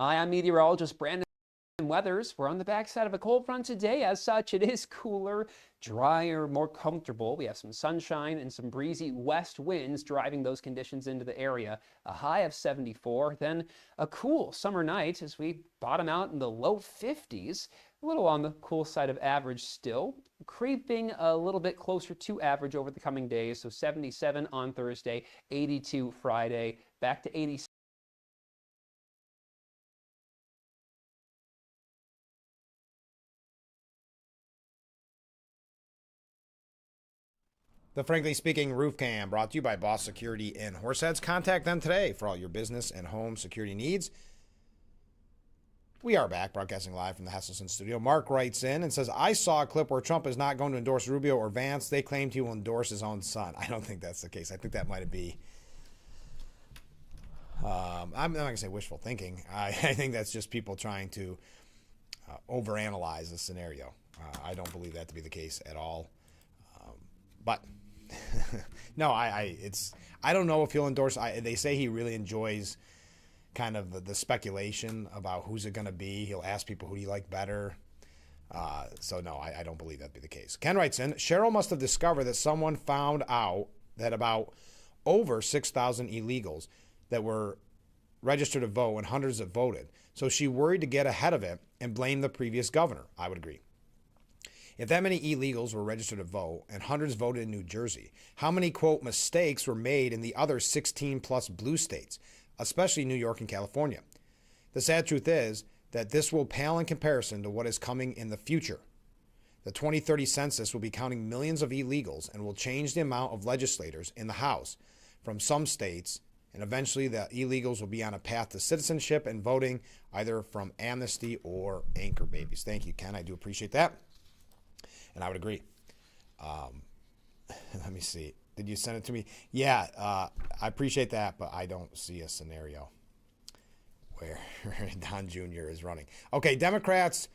Hi, I'm meteorologist Brandon Weathers. We're on the backside of a cold front today. As such, it is cooler, drier, more comfortable. We have some sunshine and some breezy west winds driving those conditions into the area. A high of 74, then a cool summer night as we bottom out in the low 50s. A little on the cool side of average still, creeping a little bit closer to average over the coming days. So 77 on Thursday, 82 Friday, back to 86. The Frankly Speaking Roof Cam brought to you by Boss Security in Horseheads. Contact them today for all your business and home security needs. We are back broadcasting live from the Hesselson studio. Mark writes in and says, I saw a clip where Trump is not going to endorse Rubio or Vance. They claimed he will endorse his own son. I don't think that's the case. I think that might be, I'm not going to say wishful thinking. I think that's just people trying to overanalyze the scenario. I don't believe that to be the case at all. But no, I don't know if he'll endorse. They say he really enjoys kind of the speculation about who's it going to be. He'll ask people who do you like better. So no, I don't believe that'd be the case. Ken writes in, Cheryl must have discovered that someone found out that about over 6,000 illegals that were registered to vote and hundreds that voted. So she worried to get ahead of it and blame the previous governor. I would agree. If that many illegals were registered to vote and hundreds voted in New Jersey, how many, quote, mistakes were made in the other 16 plus blue states, especially New York and California? The sad truth is that this will pale in comparison to what is coming in the future. The 2030 census will be counting millions of illegals and will change the amount of legislators in the House from some states, and eventually the illegals will be on a path to citizenship and voting either from amnesty or anchor babies. Thank you, Ken. I do appreciate that. And I would agree. Let me see. Did you send it to me? Yeah, I appreciate that, but I don't see a scenario where Don Jr. is running. Okay, Democrats'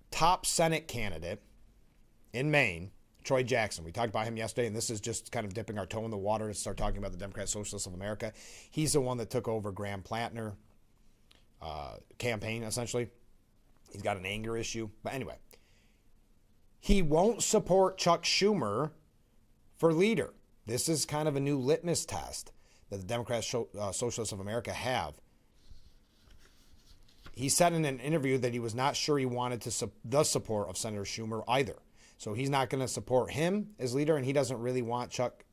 top Senate candidate in Maine, Troy Jackson. We talked about him yesterday, and this is just kind of dipping our toe in the water to start talking about the Democrat Socialists of America. He's the one that took over Graham Plantner campaign, essentially. He's got an anger issue. But anyway. He won't support Chuck Schumer for leader. This is kind of a new litmus test that the Democrat Socialists of America have. He said in an interview that he was not sure he wanted the support of Senator Schumer either. So he's not going to support him as leader, and he doesn't really want Chuck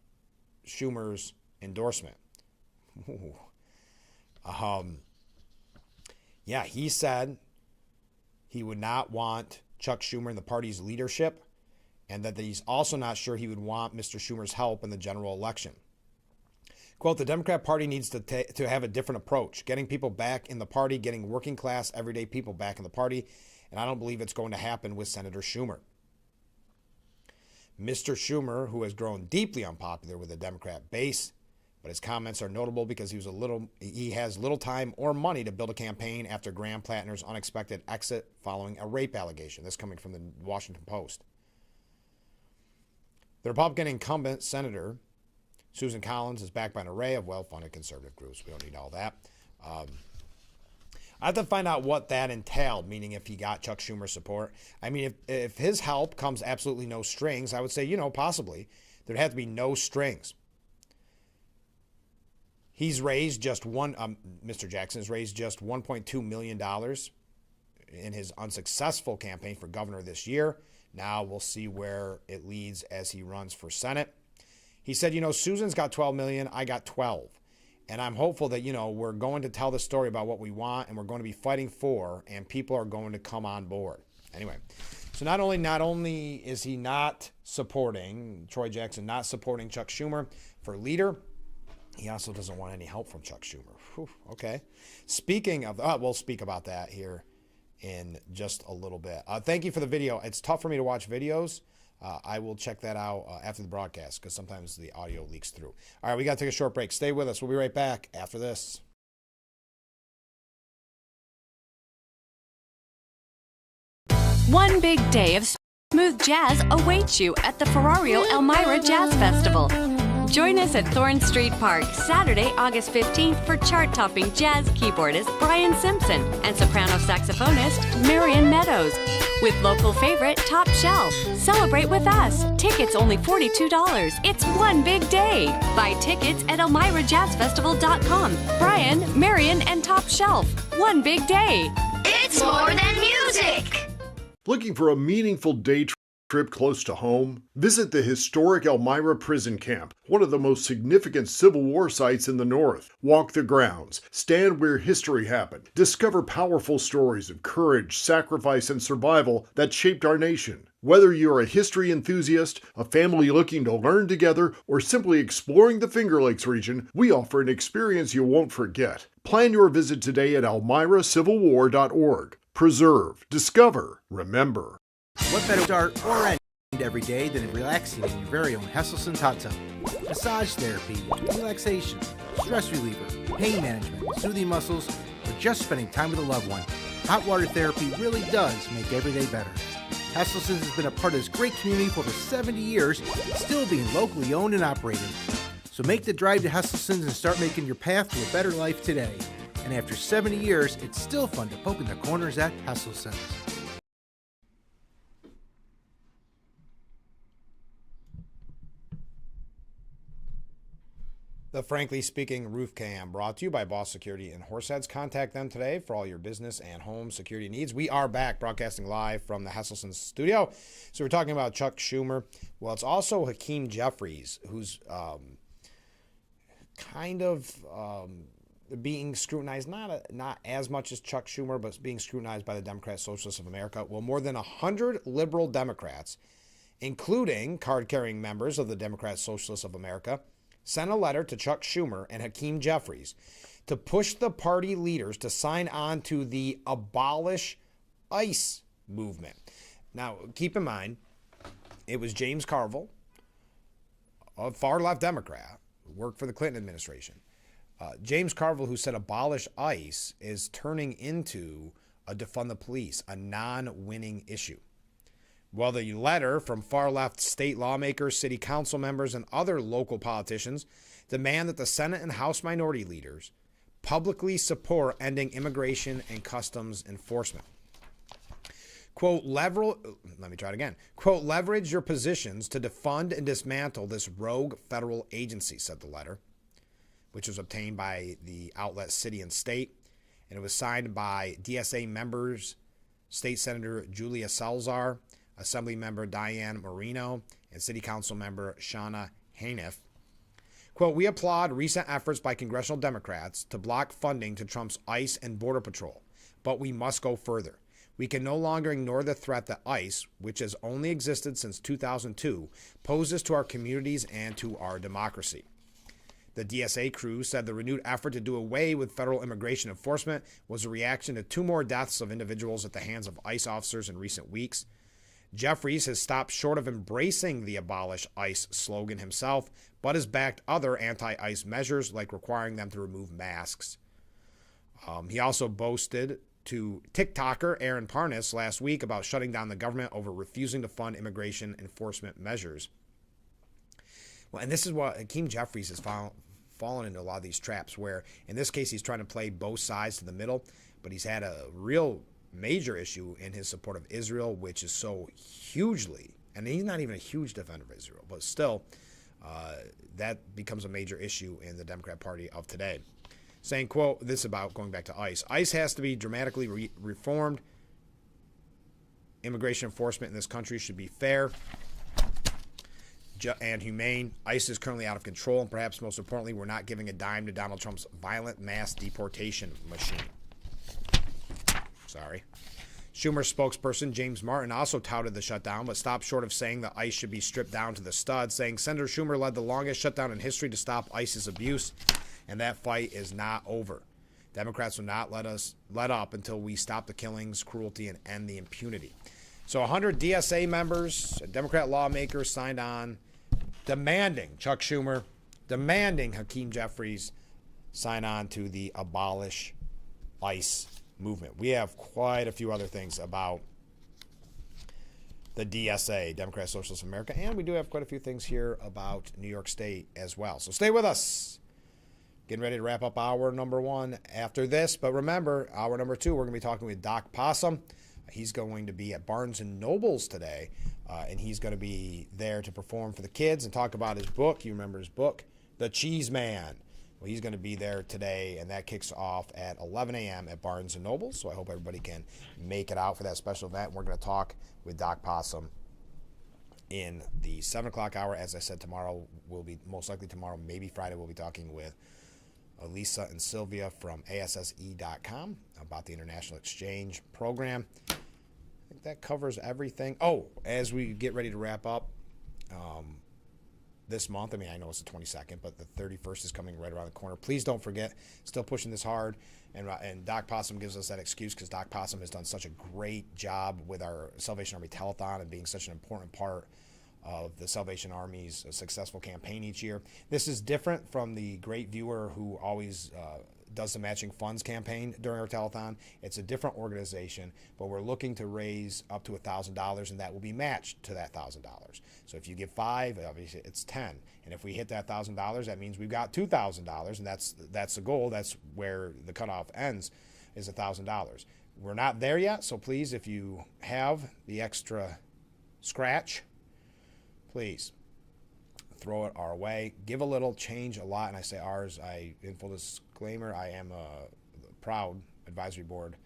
Schumer's endorsement. Ooh. Yeah, he said he would not want Chuck Schumer in the party's leadership, and that he's also not sure he would want Mr. Schumer's help in the general election. Quote, the Democrat Party needs to have a different approach, getting people back in the party, getting working class, everyday people back in the party, and I don't believe it's going to happen with Senator Schumer. Mr. Schumer, who has grown deeply unpopular with the Democrat base, but his comments are notable because he has little time or money to build a campaign after Graham Plattner's unexpected exit following a rape allegation. This coming from the Washington Post. The Republican incumbent senator, Susan Collins, is backed by an array of well-funded conservative groups. We don't need all that. I have to find out what that entailed, meaning if he got Chuck Schumer's support. I mean, if his help comes absolutely no strings, I would say, possibly. There'd have to be no strings. He's raised just Mr. Jackson has raised just $1.2 million in his unsuccessful campaign for governor this year. Now we'll see where it leads as he runs for Senate. He said, Susan's got 12 million, I got 12. And I'm hopeful that, we're going to tell the story about what we want and we're going to be fighting for, and people are going to come on board. Anyway, so not only is he not supporting, Troy Jackson not supporting Chuck Schumer for leader, he also doesn't want any help from Chuck Schumer. Whew, okay. Speaking of, we'll speak about that here in just a little bit. Thank you for the video. It's tough for me to watch videos. I will check that out after the broadcast because sometimes the audio leaks through. All right, we got to take a short break. Stay with us. We'll be right back after this. One big day of smooth jazz awaits you at the Ferrario Elmira Jazz Festival. Join us at Thorne Street Park Saturday, August 15th for chart-topping jazz keyboardist Brian Simpson and soprano saxophonist Marion Meadows with local favorite Top Shelf. Celebrate with us. Tickets only $42. It's one big day. Buy tickets at ElmiraJazzFestival.com. Brian, Marion, and Top Shelf. One big day. It's more than music. Looking for a meaningful day trip close to home? Visit the historic Elmira Prison Camp, one of the most significant Civil War sites in the North. Walk the grounds, stand where history happened, discover powerful stories of courage, sacrifice, and survival that shaped our nation. Whether you're a history enthusiast, a family looking to learn together, or simply exploring the Finger Lakes region, we offer an experience you won't forget. Plan your visit today at elmiracivilwar.org. Preserve, discover, remember. What better start or end every day than relaxing in your very own Hesselson's hot tub? Massage therapy, relaxation, stress reliever, pain management, soothing muscles, or just spending time with a loved one. Hot water therapy really does make every day better. Hesselson's has been a part of this great community for over 70 years, still being locally owned and operated. So make the drive to Hesselson's and start making your path to a better life today. And after 70 years, it's still fun to poke in the corners at Hesselson's. The Frankly Speaking Roof Cam brought to you by Boss Security in Horseheads. Contact them today for all your business and home security needs. We are back broadcasting live from the Hesselson's studio. So we're talking about Chuck Schumer. Well, it's also Hakeem Jeffries, who's being scrutinized, not as much as Chuck Schumer, but being scrutinized by the Democrat Socialists of America. Well, more than 100 liberal Democrats, including card-carrying members of the Democrat Socialists of America, sent a letter to Chuck Schumer and Hakeem Jeffries to push the party leaders to sign on to the Abolish ICE movement. Now, keep in mind, it was James Carville, a far-left Democrat, who worked for the Clinton administration. James Carville, who said abolish ICE, is turning into a defund the police, a non-winning issue. Well, the letter from far-left state lawmakers, city council members, and other local politicians demand that the Senate and House minority leaders publicly support ending immigration and customs enforcement. Quote, Quote, leverage your positions to defund and dismantle this rogue federal agency, said the letter, which was obtained by the outlet City and State, and it was signed by DSA members, State Senator Julia Salazar, Assembly Member Diane Marino, and City Council Member Shauna Haneff. Quote, we applaud recent efforts by congressional Democrats to block funding to Trump's ICE and Border Patrol, but we must go further. We can no longer ignore the threat that ICE, which has only existed since 2002, poses to our communities and to our democracy. The DSA crew said the renewed effort to do away with federal immigration enforcement was a reaction to 2 more deaths of individuals at the hands of ICE officers in recent weeks. Jeffries has stopped short of embracing the abolish ICE slogan himself, but has backed other anti-ICE measures like requiring them to remove masks. He also boasted to TikToker Aaron Parnas last week about shutting down the government over refusing to fund immigration enforcement measures. Well, and this is what Hakeem Jeffries has fallen into a lot of these traps where, in this case, he's trying to play both sides to the middle, but he's had a real major issue in his support of Israel, which is so hugely, and he's not even a huge defender of Israel, but still, that becomes a major issue in the Democrat Party of today. Saying, quote, this about going back to ICE. ICE has to be dramatically reformed. Immigration enforcement in this country should be fair and humane. ICE is currently out of control, and perhaps most importantly, we're not giving a dime to Donald Trump's violent mass deportation machine. Sorry. Schumer spokesperson James Martin also touted the shutdown, but stopped short of saying that ICE should be stripped down to the studs, saying Senator Schumer led the longest shutdown in history to stop ICE's abuse, and that fight is not over. Democrats will not let up until we stop the killings, cruelty, and end the impunity. So 100 DSA members, Democrat lawmakers signed on demanding Chuck Schumer, demanding Hakeem Jeffries sign on to the abolish ICE movement. We have quite a few other things about the DSA, Democrat Socialists of America, and we do have quite a few things here about New York State as well. So stay with us. Getting ready to wrap up hour number 1 after this. But remember, hour number 2, we're going to be talking with Doc Possum. He's going to be at Barnes & Noble's today, and he's going to be there to perform for the kids and talk about his book. You remember his book, The Cheese Man. Well, he's going to be there today, and that kicks off at 11 a.m. at Barnes & Noble. So I hope everybody can make it out for that special event. We're going to talk with Doc Possum in the 7 o'clock hour. As I said, tomorrow will be, most likely tomorrow, maybe Friday, we'll be talking with Elisa and Sylvia from ASSE.com about the International Exchange Program. I think that covers everything. Oh, as we get ready to wrap up this month, I mean, I know it's the 22nd, but the 31st is coming right around the corner. Please don't forget, still pushing this hard. And Doc Possum gives us that excuse because Doc Possum has done such a great job with our Salvation Army Telethon and being such an important part of the Salvation Army's successful campaign each year. This is different from the great viewer who always does the matching funds campaign during our telethon. It's a different organization, but we're looking to raise up to $1,000, and that will be matched to that $1,000. So if you give 5, obviously it's 10. And if we hit that $1,000, that means we've got $2,000, and that's the goal. That's where the cutoff ends, is $1,000. We're not there yet, so please, if you have the extra scratch, please throw it our way. Give a little, change a lot, and I say ours. In full disclaimer, I am a proud advisory board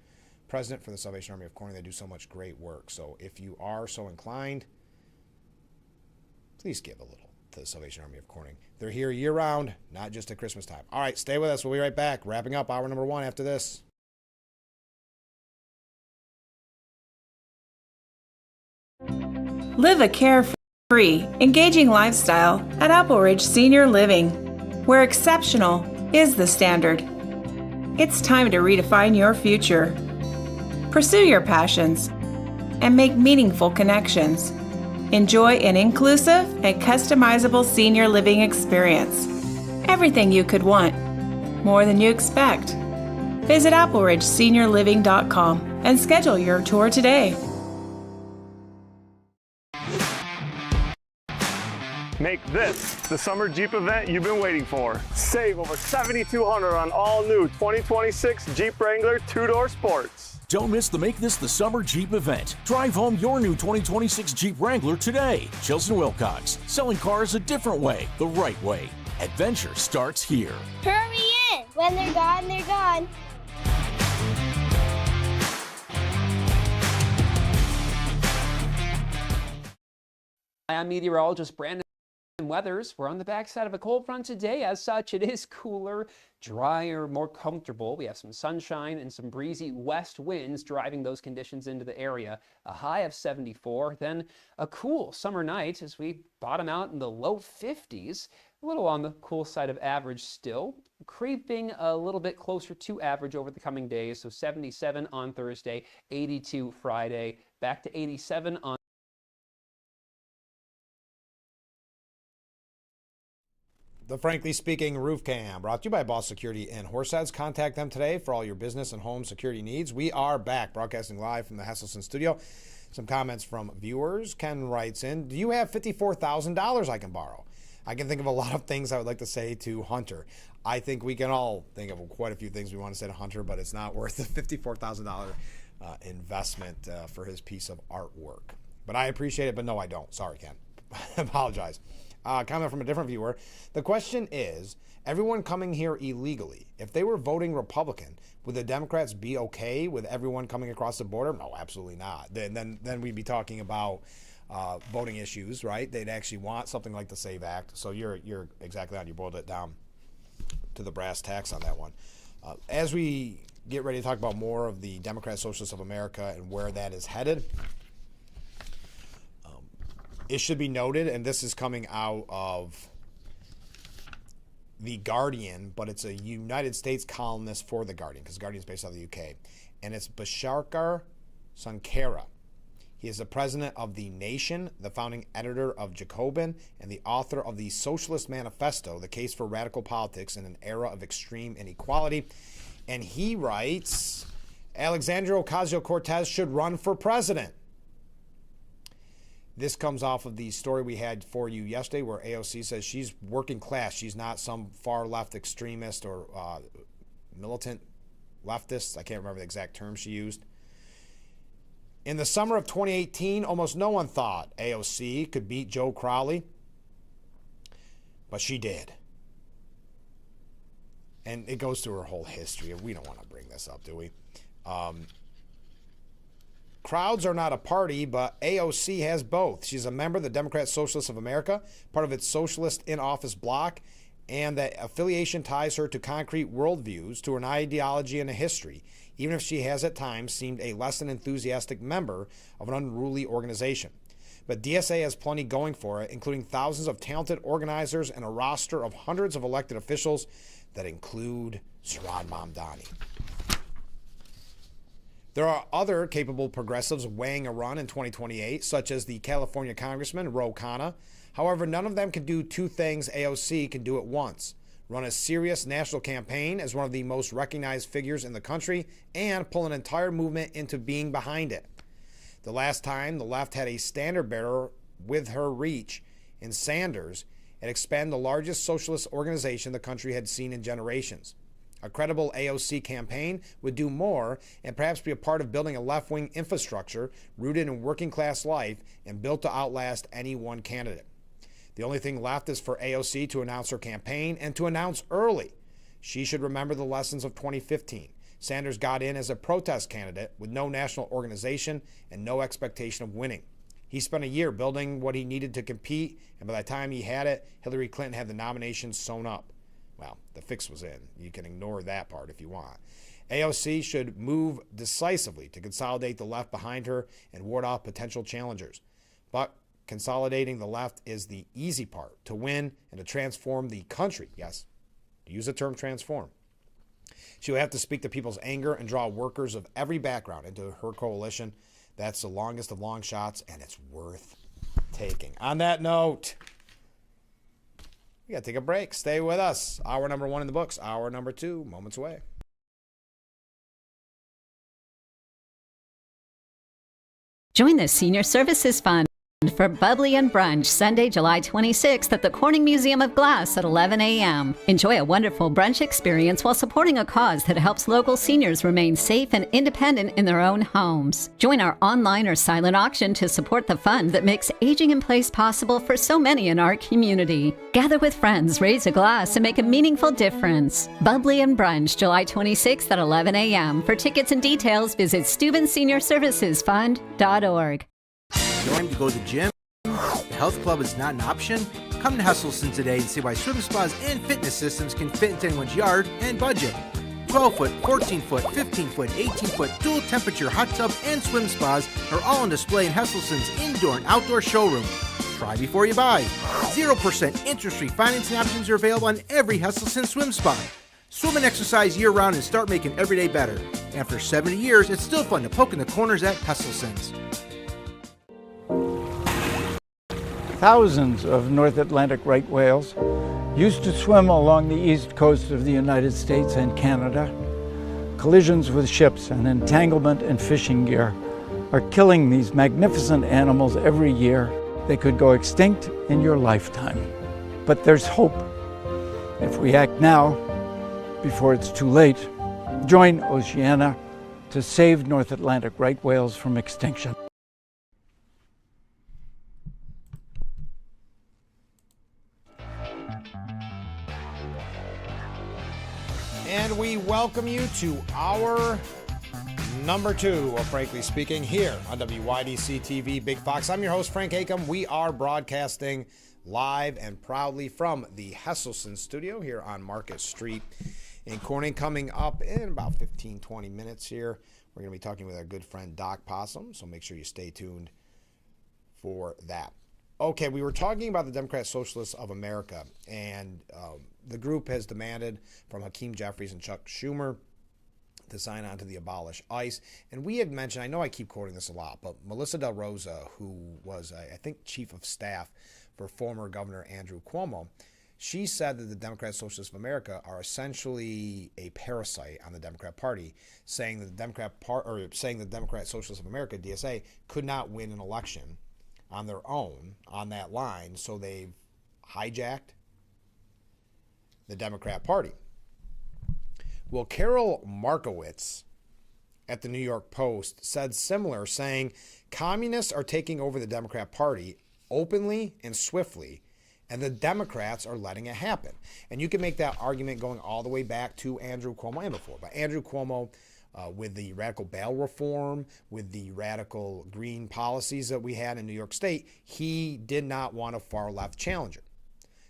president for the Salvation Army of Corning. They do so much great work. So if you are so inclined, please give a little to the Salvation Army of Corning. They're here year-round, not just at Christmas time. All right, stay with us. We'll be right back. Wrapping up hour number 1 after this. Live a carefree, engaging lifestyle at Apple Ridge Senior Living, where exceptional is the standard. It's time to redefine your future. Pursue your passions and make meaningful connections. Enjoy an inclusive and customizable senior living experience. Everything you could want, more than you expect. Visit appleridgeseniorliving.com and schedule your tour today. Make this the summer Jeep event you've been waiting for. Save over $7,200 on all new 2026 Jeep Wrangler 2-door Sports. Don't miss the Make This the Summer Jeep event. Drive home your new 2026 Jeep Wrangler today. Chilson Wilcox, selling cars a different way, the right way. Adventure starts here. Hurry in! When they're gone, they're gone. Hi, I'm meteorologist Brandon weathers. We're on the backside of a cold front today. As such, it is cooler, drier, more comfortable. We have some sunshine and some breezy west winds driving those conditions into the area. A high of 74, then a cool summer night as we bottom out in the low 50s. A little on the cool side of average still, creeping a little bit closer to average over the coming days. So 77 on Thursday, 82 Friday, back to 87 on The Frankly Speaking Roof Cam, brought to you by Boss Security in Horseheads. Contact them today for all your business and home security needs. We are back, broadcasting live from the Hesselson studio. Some comments from viewers. Ken writes in, do you have $54,000 I can borrow? I can think of a lot of things I would like to say to Hunter. I think we can all think of quite a few things we want to say to Hunter, but it's not worth the $54,000 investment for his piece of artwork. But I appreciate it, but no, I don't. Sorry, Ken. I apologize. Comment from a different viewer. The question is, everyone coming here illegally, if they were voting Republican, would the Democrats be okay with everyone coming across the border? No, absolutely not. Then we'd be talking about voting issues, right? They'd actually want something like the SAVE Act. So you're exactly on. You boiled it down to the brass tacks on that one. As we get ready to talk about more of the Democrat Socialists of America and where that is headed, it should be noted, and this is coming out of The Guardian, but it's a United States columnist for The Guardian, because The Guardian is based out of the UK, and it's Bashakar Sankara. He is the president of The Nation, the founding editor of Jacobin, and the author of the Socialist Manifesto, The Case for Radical Politics in an Era of Extreme Inequality. And he writes, Alexandria Ocasio-Cortez should run for president. This comes off of the story we had for you yesterday where AOC says she's working class. She's not some far left extremist or militant leftist. I can't remember the exact term she used. In the summer of 2018, almost no one thought AOC could beat Joe Crowley, but she did. And it goes through her whole history. We don't want to bring this up, do we? Crowds are not a party, but AOC has both. She's a member of the Democrat Socialists of America, part of its socialist in-office bloc, and that affiliation ties her to concrete worldviews, to an ideology and a history, even if she has at times seemed a less than enthusiastic member of an unruly organization. But DSA has plenty going for it, including thousands of talented organizers and a roster of hundreds of elected officials that include Surad Mamdani. There are other capable progressives weighing a run in 2028, such as the California Congressman Ro Khanna. However, none of them can do two things AOC can do at once: run a serious national campaign as one of the most recognized figures in the country and pull an entire movement into being behind it. The last time the left had a standard bearer with her reach in Sanders, it expanded the largest socialist organization the country had seen in generations. A credible AOC campaign would do more and perhaps be a part of building a left-wing infrastructure rooted in working-class life and built to outlast any one candidate. The only thing left is for AOC to announce her campaign and to announce early. She should remember the lessons of 2015. Sanders got in as a protest candidate with no national organization and no expectation of winning. He spent a year building what he needed to compete, and by the time he had it, Hillary Clinton had the nomination sewn up. Well, the fix was in. You can ignore that part if you want. AOC should move decisively to consolidate the left behind her and ward off potential challengers. But consolidating the left is the easy part. To win and to transform the country, yes, use the term transform, she will have to speak to people's anger and draw workers of every background into her coalition. That's the longest of long shots, and it's worth taking. On that note, we got to take a break. Stay with us. Hour number 1 in the books. Hour number 2, moments away. Join the Senior Services Fund for Bubbly and Brunch Sunday, July 26th at the Corning Museum of Glass at 11 a.m. Enjoy a wonderful brunch experience while supporting a cause that helps local seniors remain safe and independent in their own homes. Join our online or silent auction to support the fund that makes aging in place possible for so many in our community. Gather with friends, raise a glass, and make a meaningful difference. Bubbly and Brunch, July 26th at 11 a.m. For tickets and details, visit SteubenSeniorServicesFund.org. Time to go to the gym? The health club is not an option? Come to Hesselson today and see why swim spas and fitness systems can fit into anyone's yard and budget. 12-foot, 14-foot, 15-foot, 18-foot dual temperature hot tub and swim spas are all on display in Hesselson's indoor and outdoor showroom. Try before you buy. 0% interest-free financing options are available on every Hesselson swim spa. Swim and exercise year-round and start making every day better. After 70 years, it's still fun to poke in the corners at Hesselson's. Thousands of North Atlantic right whales used to swim along the east coast of the United States and Canada. Collisions with ships and entanglement in fishing gear are killing these magnificent animals every year. They could go extinct in your lifetime. But there's hope. If we act now, before it's too late, join Oceana to save North Atlantic right whales from extinction. And we welcome you to our number 2 of Frankly Speaking here on WYDC TV Big Fox. I'm your host, Frank Acom. We are broadcasting live and proudly from the Hesselson studio here on Market Street in Corning. Coming up in about 15-20 minutes here, we're going to be talking with our good friend Doc Possum, so make sure you stay tuned for that. Okay, we were talking about the Democrat Socialists of America, and the group has demanded from Hakeem Jeffries and Chuck Schumer to sign on to the Abolish ICE. And we had mentioned, I know I keep quoting this a lot, but Melissa Del Rosa, who was, I think, chief of staff for former Governor Andrew Cuomo, she said that the Democrat Socialists of America are essentially a parasite on the Democrat Party, saying that the Democrat Socialists of America, DSA, could not win an election on their own on that line, so they've hijacked the Democrat Party. Well, Carol Markowitz at the New York Post said similar, saying communists are taking over the Democrat Party openly and swiftly, and the Democrats are letting it happen. And you can make that argument going all the way back to Andrew Cuomo and before. But Andrew Cuomo, with the radical bail reform, with the radical green policies that we had in New York State, he did not want a far-left challenger.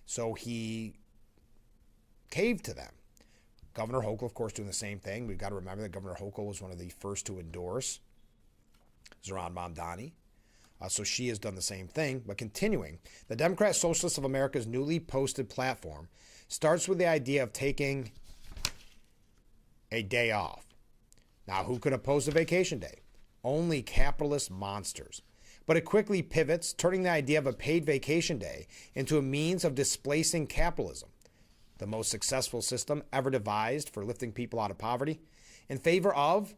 So he caved to them. Governor Hochul, of course, doing the same thing. We've got to remember that Governor Hochul was one of the first to endorse Zohran Mamdani. So she has done the same thing. But continuing, the Democrat Socialists of America's newly posted platform starts with the idea of taking a day off. Now, who could oppose a vacation day? Only capitalist monsters. But it quickly pivots, turning the idea of a paid vacation day into a means of displacing capitalism, the most successful system ever devised for lifting people out of poverty, in favor of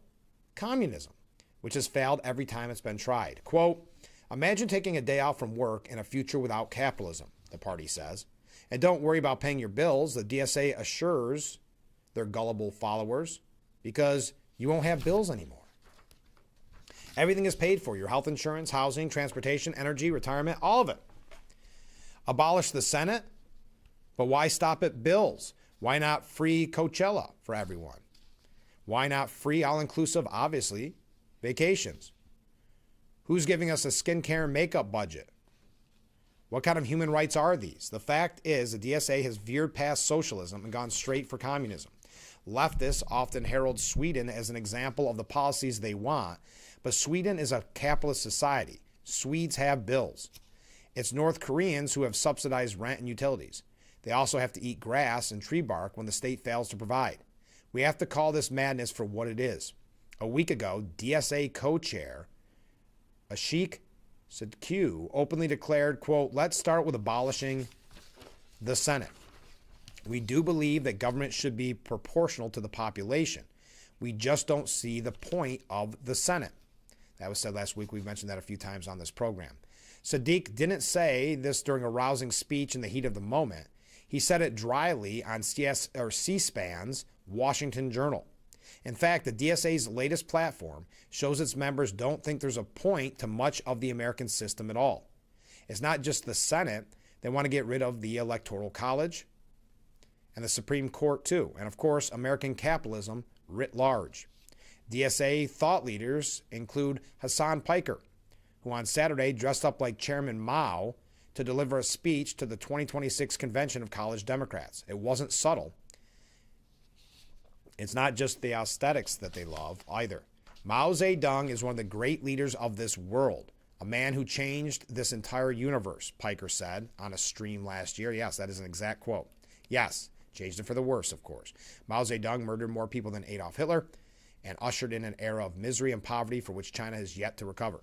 communism, which has failed every time it's been tried. Quote, imagine taking a day off from work in a future without capitalism, the party says. And don't worry about paying your bills, the DSA assures their gullible followers, because you won't have bills anymore. Everything is paid for, your health insurance, housing, transportation, energy, retirement, all of it. Abolish the Senate, but why stop at bills? Why not free Coachella for everyone? Why not free, all-inclusive, obviously, vacations? Who's giving us a skincare and makeup budget? What kind of human rights are these? The fact is the DSA has veered past socialism and gone straight for communism. Leftists often herald Sweden as an example of the policies they want, but Sweden is a capitalist society. Swedes have bills. It's North Koreans who have subsidized rent and utilities. They also have to eat grass and tree bark when the state fails to provide. We have to call this madness for what it is. A week ago, DSA co-chair Ashik Siddique openly declared, quote, let's start with abolishing the Senate. We do believe that government should be proportional to the population. We just don't see the point of the Senate. That was said last week. We've mentioned that a few times on this program. Siddique didn't say this during a rousing speech in the heat of the moment. He said it dryly on C-SPAN's Washington Journal. In fact, the DSA's latest platform shows its members don't think there's a point to much of the American system at all. It's not just the Senate. They want to get rid of the Electoral College and the Supreme Court too. And of course, American capitalism writ large. DSA thought leaders include Hassan Piker, who on Saturday dressed up like Chairman Mao to deliver a speech to the 2026 convention of college Democrats. It wasn't subtle. It's not just the aesthetics that they love either. Mao Zedong is one of the great leaders of this world, a man who changed this entire universe, Piker said on a stream last year. Yes, that is an exact quote. Yes, changed it for the worse, of course. Mao Zedong murdered more people than Adolf Hitler and ushered in an era of misery and poverty for which China has yet to recover.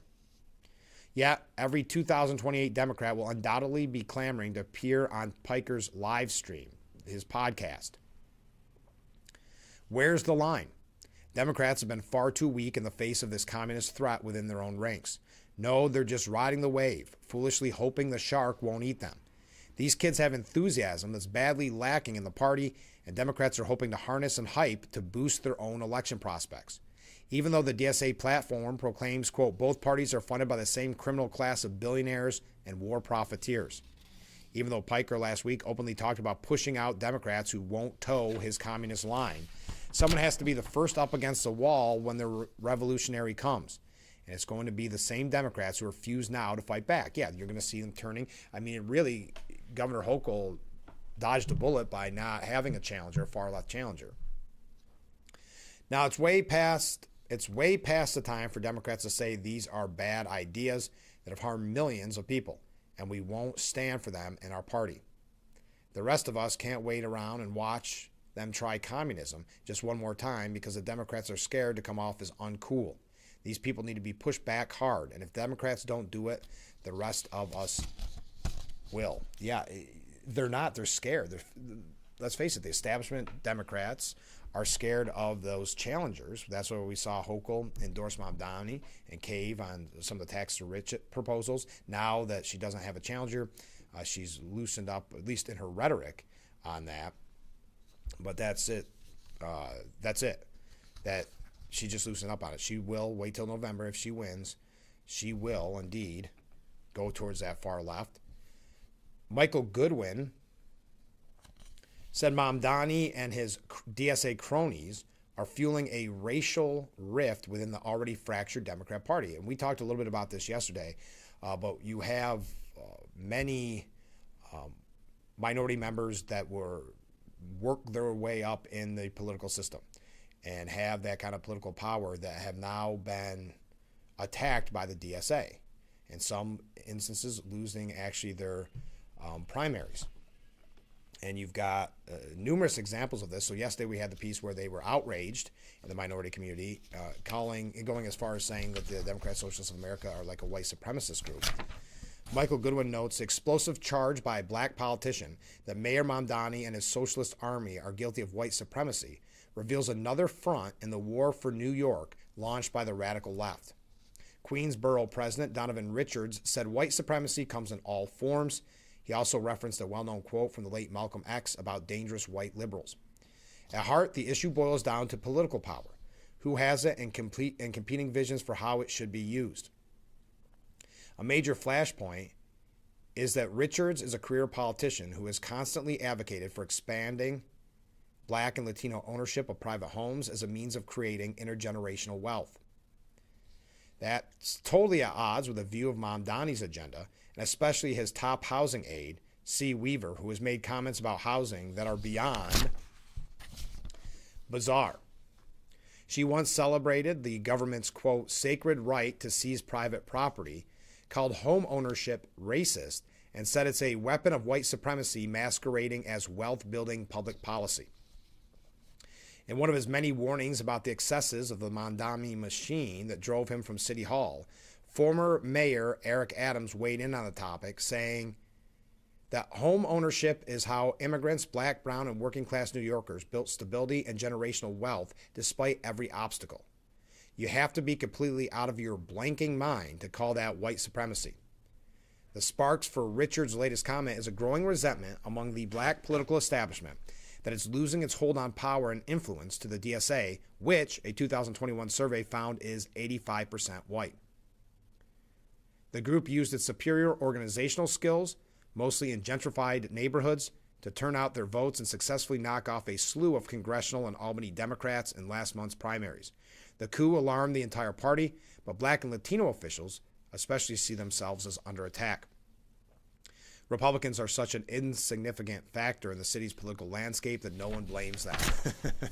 Yet, every 2028 Democrat will undoubtedly be clamoring to appear on Piker's live stream, his podcast. Where's the line? Democrats have been far too weak in the face of this communist threat within their own ranks. No, they're just riding the wave, foolishly hoping the shark won't eat them. These kids have enthusiasm that's badly lacking in the party, and Democrats are hoping to harness and hype to boost their own election prospects. Even though the DSA platform proclaims, quote, both parties are funded by the same criminal class of billionaires and war profiteers. Even though Piker last week openly talked about pushing out Democrats who won't toe his communist line, someone has to be the first up against the wall when the revolutionary comes. And it's going to be the same Democrats who refuse now to fight back. Yeah, you're going to see them turning. I mean, really, Governor Hochul dodged a bullet by not having a challenger, a far-left challenger. Now, it's way past the time for Democrats to say these are bad ideas that have harmed millions of people, and we won't stand for them in our party. The rest of us can't wait around and watch them try communism just one more time because the Democrats are scared to come off as uncool. These people need to be pushed back hard, and if Democrats don't do it, the rest of us will. Yeah, they're not. They're scared. Let's face it, the establishment Democrats are scared of those challengers. That's why we saw Hochul endorse Mamdani and cave on some of the tax to rich proposals. Now that she doesn't have a challenger, she's loosened up, at least in her rhetoric, on that. But that's it. That she just loosened up on it. She will wait till November. If she wins, she will indeed go towards that far left. Michael Goodwin said Mamdani and his DSA cronies are fueling a racial rift within the already fractured Democrat Party. And we talked a little bit about this yesterday, but you have many minority members that work their way up in the political system and have that kind of political power that have now been attacked by the DSA. In some instances, losing actually their primaries. And you've got numerous examples of this. So yesterday we had the piece where they were outraged in the minority community, going as far as saying that the Democrat Socialists of America are like a white supremacist group. Michael Goodwin notes, the explosive charge by a black politician that Mayor Mamdani and his socialist army are guilty of white supremacy reveals another front in the war for New York launched by the radical left. Queensborough President Donovan Richards said white supremacy comes in all forms. He also referenced a well-known quote from the late Malcolm X about dangerous white liberals. At heart, the issue boils down to political power, who has it, and competing visions for how it should be used. A major flashpoint is that Richards is a career politician who has constantly advocated for expanding Black and Latino ownership of private homes as a means of creating intergenerational wealth. That's totally at odds with a view of Mamdani's agenda, and especially his top housing aide, C. Weaver, who has made comments about housing that are beyond bizarre. She once celebrated the government's, quote, sacred right to seize private property, called home ownership racist, and said it's a weapon of white supremacy masquerading as wealth-building public policy. In one of his many warnings about the excesses of the Mamdani machine that drove him from City Hall, former Mayor Eric Adams weighed in on the topic, saying that home ownership is how immigrants, Black, brown, and working-class New Yorkers built stability and generational wealth despite every obstacle. You have to be completely out of your blanking mind to call that white supremacy. The sparks for Richard's latest comment is a growing resentment among the Black political establishment that it's losing its hold on power and influence to the DSA, which a 2021 survey found is 85% white. The group used its superior organizational skills, mostly in gentrified neighborhoods, to turn out their votes and successfully knock off a slew of congressional and Albany Democrats in last month's primaries. The coup alarmed the entire party, but Black and Latino officials especially see themselves as under attack. Republicans are such an insignificant factor in the city's political landscape that no one blames that.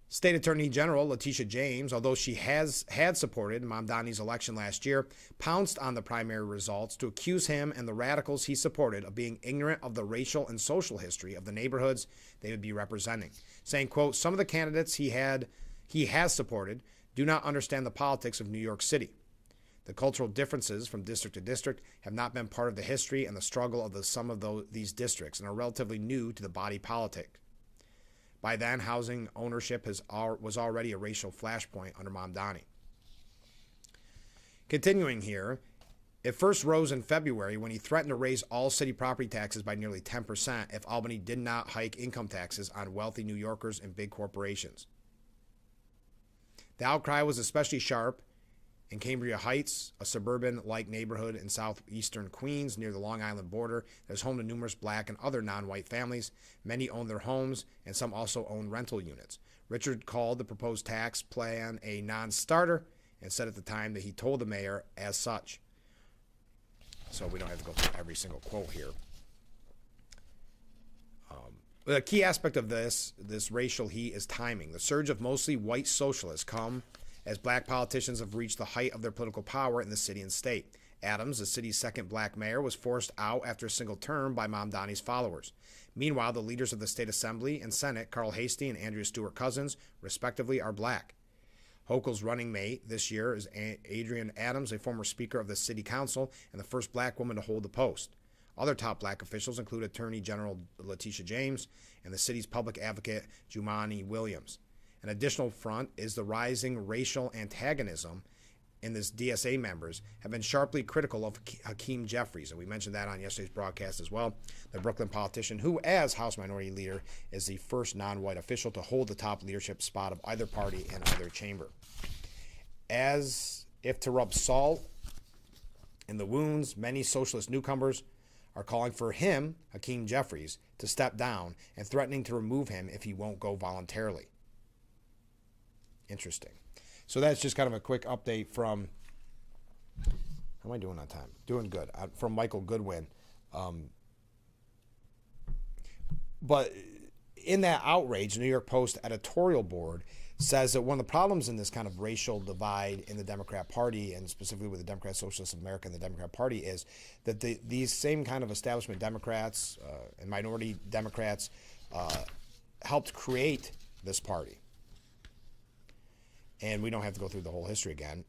State Attorney General Letitia James, although she had supported Mamdani's election last year, pounced on the primary results to accuse him and the radicals he supported of being ignorant of the racial and social history of the neighborhoods they would be representing, saying, quote, some of the candidates he has supported do not understand the politics of New York City. The cultural differences from district to district have not been part of the history and the struggle of some of these districts and are relatively new to the body politic. By then, housing ownership was already a racial flashpoint under Mamdani. Continuing here, it first rose in February when he threatened to raise all city property taxes by nearly 10% if Albany did not hike income taxes on wealthy New Yorkers and big corporations. The outcry was especially sharp in Cambria Heights, a suburban-like neighborhood in southeastern Queens near the Long Island border that is home to numerous black and other non-white families. Many own their homes, and some also own rental units. Richard called the proposed tax plan a non-starter and said at the time that he told the mayor as such. So we don't have to go through every single quote here. The key aspect of this racial heat is timing. The surge of mostly white socialists come as black politicians have reached the height of their political power in the city and state. Adams, the city's second black mayor, was forced out after a single term by Mamdani's followers. Meanwhile, the leaders of the state assembly and senate, Carl Hastie and Andrea Stewart Cousins, respectively, are black. Hochul's running mate this year is Adrienne Adams, a former speaker of the city council and the first black woman to hold the post. Other top black officials include Attorney General Letitia James and the city's public advocate, Jumaane Williams. An additional front is the rising racial antagonism in this DSA members have been sharply critical of Hakeem Jeffries, and we mentioned that on yesterday's broadcast as well, the Brooklyn politician who, as House Minority Leader, is the first non-white official to hold the top leadership spot of either party in either chamber. As if to rub salt in the wounds, many socialist newcomers are calling for him, Hakeem Jeffries, to step down and threatening to remove him if he won't go voluntarily. Interesting. So that's just kind of a quick update from, how am I doing on time? Doing good. From Michael Goodwin. But in that outrage, New York Post editorial board says that one of the problems in this kind of racial divide in the Democrat Party, and specifically with the Democrat Socialists of America and the Democrat Party, is that these same kind of establishment Democrats and minority Democrats helped create this party. And we don't have to go through the whole history again.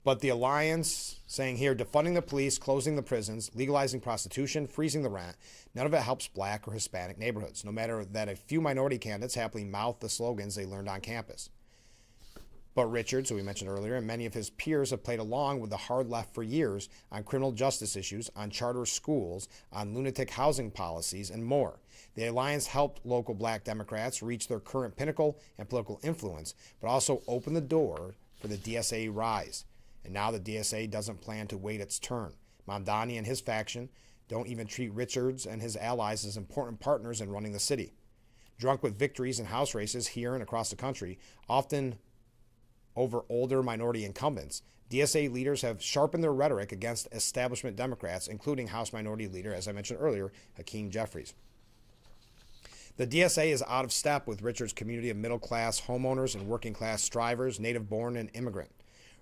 But the alliance, saying here, defunding the police, closing the prisons, legalizing prostitution, freezing the rent, none of it helps black or Hispanic neighborhoods, no matter that a few minority candidates happily mouth the slogans they learned on campus. But Richards, who we mentioned earlier, and many of his peers have played along with the hard left for years on criminal justice issues, on charter schools, on lunatic housing policies, and more. The alliance helped local black Democrats reach their current pinnacle and political influence, but also opened the door for the DSA rise. And now the DSA doesn't plan to wait its turn. Mamdani and his faction don't even treat Richards and his allies as important partners in running the city. Drunk with victories in House races here and across the country, often over older minority incumbents, DSA leaders have sharpened their rhetoric against establishment Democrats, including House Minority Leader, as I mentioned earlier, Hakeem Jeffries. The DSA is out of step with Richards' community of middle-class homeowners and working-class strivers, native-born and immigrant.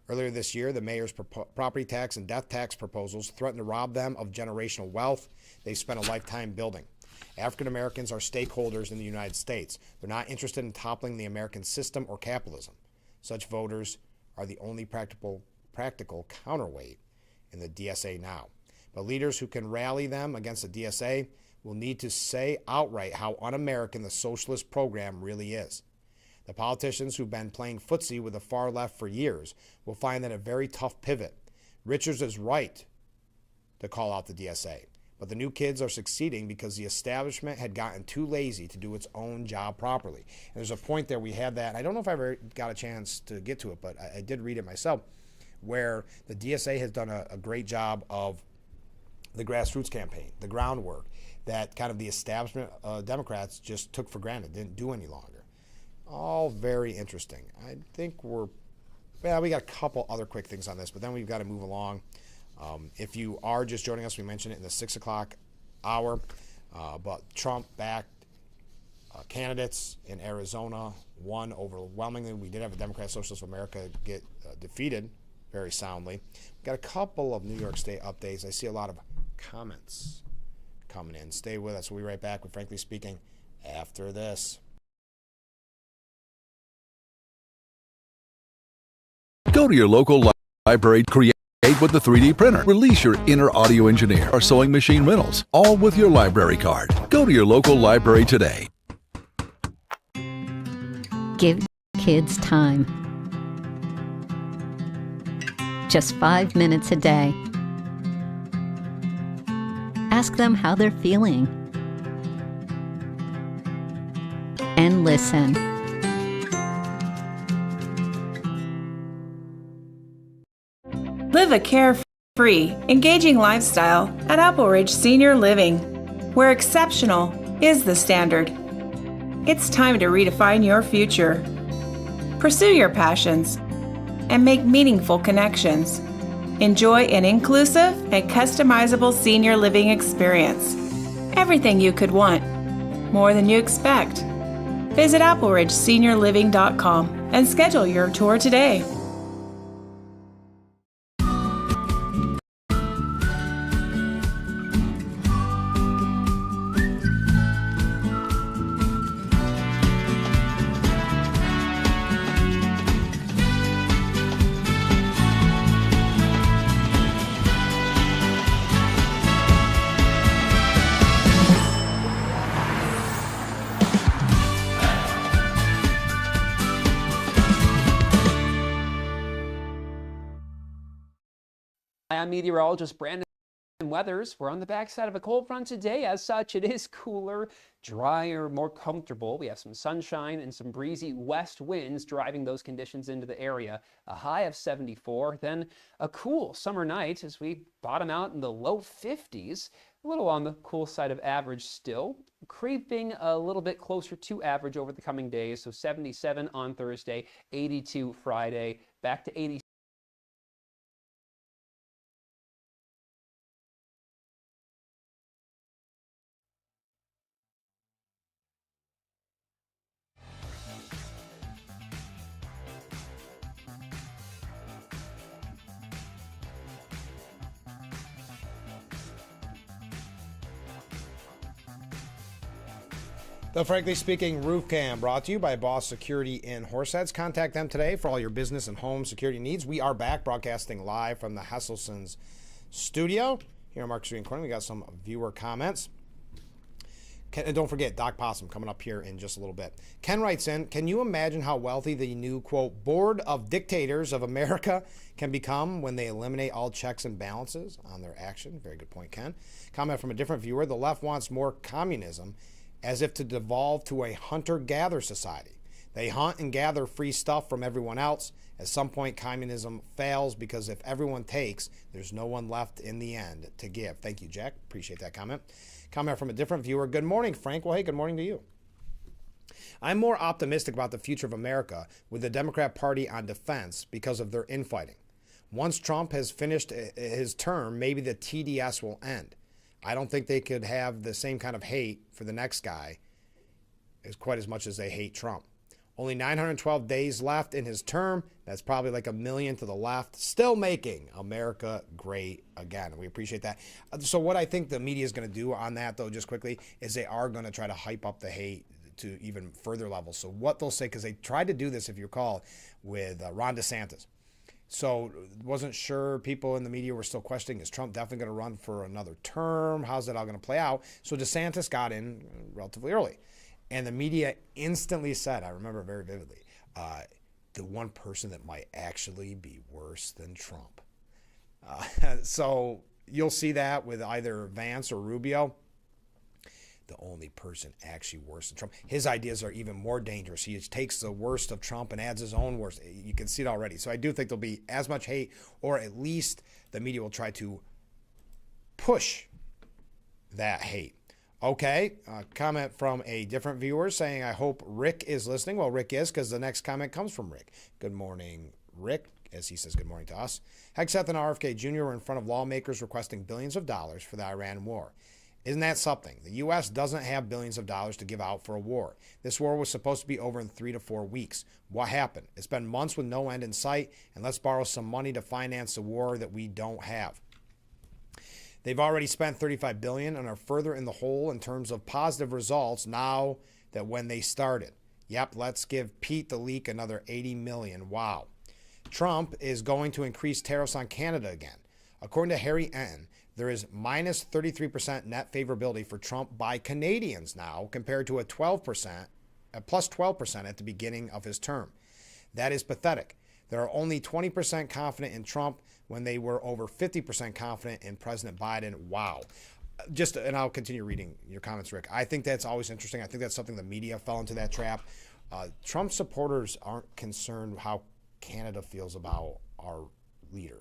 Earlier this year, the mayor's property tax and death tax proposals threatened to rob them of generational wealth they've spent a lifetime building. African Americans are stakeholders in the United States. They're not interested in toppling the American system or capitalism. Such voters are the only practical counterweight in the DSA now. But leaders who can rally them against the DSA will need to say outright how un-American the socialist program really is. The politicians who've been playing footsie with the far left for years will find that a very tough pivot. Richards is right to call out the DSA, but the new kids are succeeding because the establishment had gotten too lazy to do its own job properly. And there's a point there we had that, and I don't know if I ever got a chance to get to it, but I did read it myself, where the DSA has done a great job of the grassroots campaign, the groundwork, that kind of the establishment Democrats just took for granted, didn't do any longer. All very interesting. I think we're Well, we got a couple other quick things on this, but then we've got to move along. If you are just joining us, we mentioned it in the 6 o'clock hour, but Trump-backed candidates in Arizona won overwhelmingly. We did have a Democrat Socialist of America get defeated very soundly. We've got a couple of New York State updates. I see a lot of comments coming in. Stay with us. We'll be right back with Frankly Speaking after this. Go to your local library, create with the 3D printer, release your inner audio engineer or sewing machine rentals, all with your library card. Go to your local library today. Give kids time. Just 5 minutes a day. Ask them how they're feeling. And listen. Live a carefree, engaging lifestyle at Apple Ridge Senior Living, where exceptional is the standard. It's time to redefine your future. Pursue your passions and make meaningful connections. Enjoy an inclusive and customizable senior living experience. Everything you could want, more than you expect. Visit appleridgeseniorliving.com and schedule your tour today. I'm meteorologist Brandon Weathers. We're on the backside of a cold front today. As such, it is cooler, drier, more comfortable. We have some sunshine and some breezy west winds driving those conditions into the area. A high of 74, then a cool summer night as we bottom out in the low 50s. A little on the cool side of average still, creeping a little bit closer to average over the coming days. So 77 on Thursday, 82 Friday, back to 80. The Frankly Speaking Roof Cam brought to you by Boss Security in Horseheads. Contact them today for all your business and home security needs. We are back broadcasting live from the Hesselson's studio. Here on Mark Street Corner, we got some viewer comments. And don't forget, Doc Possum coming up here in just a little bit. Ken writes in, can you imagine how wealthy the new, quote, Board of Dictators of America can become when they eliminate all checks and balances on their action? Very good point, Ken. Comment from a different viewer. The left wants more communism, as if to devolve to a hunter-gatherer society. They hunt and gather free stuff from everyone else. At some point, communism fails because if everyone takes, there's no one left in the end to give. Thank you, Jack. Appreciate that comment. Comment from a different viewer. Good morning, Frank. Well, hey, good morning to you. I'm more optimistic about the future of America with the Democrat Party on defense because of their infighting. Once Trump has finished his term, maybe the TDS will end. I don't think they could have the same kind of hate for the next guy as quite as much as they hate Trump. Only 912 days left in his term. That's probably like 1 million to the left. Still making America great again. We appreciate that. So what I think the media is going to do on that, though, just quickly, is they are going to try to hype up the hate to even further levels. So what they'll say, because they tried to do this, if you recall, with Ron DeSantis. So wasn't sure, people in the media were still questioning, is Trump definitely going to run for another term? How's that all going to play out? So DeSantis got in relatively early. And the media instantly said, I remember very vividly, the one person that might actually be worse than Trump. So you'll see that with either Vance or Rubio. The only person actually worse than Trump. His ideas are even more dangerous. He takes the worst of Trump and adds his own worst. You can see it already. So I do think there'll be as much hate, or at least the media will try to push that hate. Okay, comment from a different viewer saying, I hope Rick is listening. Well, Rick is, because the next comment comes from Rick. Good morning, Rick, as he says good morning to us. Hegseth and RFK Jr. were in front of lawmakers requesting billions of dollars for the Iran war. Isn't that something? The U.S. doesn't have billions of dollars to give out for a war. This war was supposed to be over in 3 to 4 weeks. What happened? It's been months with no end in sight, and let's borrow some money to finance a war that we don't have. They've already spent $35 billion and are further in the hole in terms of positive results now that when they started. Yep, let's give Pete the Leak another $80 million. Wow. Trump is going to increase tariffs on Canada again. According to Harry N., there is minus 33% net favorability for Trump by Canadians now compared to plus 12% at the beginning of his term. That is pathetic. There are only 20% confident in Trump when they were over 50% confident in President Biden. Wow. And I'll continue reading your comments, Rick. I think that's always interesting. I think that's something the media fell into that trap. Trump supporters aren't concerned how Canada feels about our leader.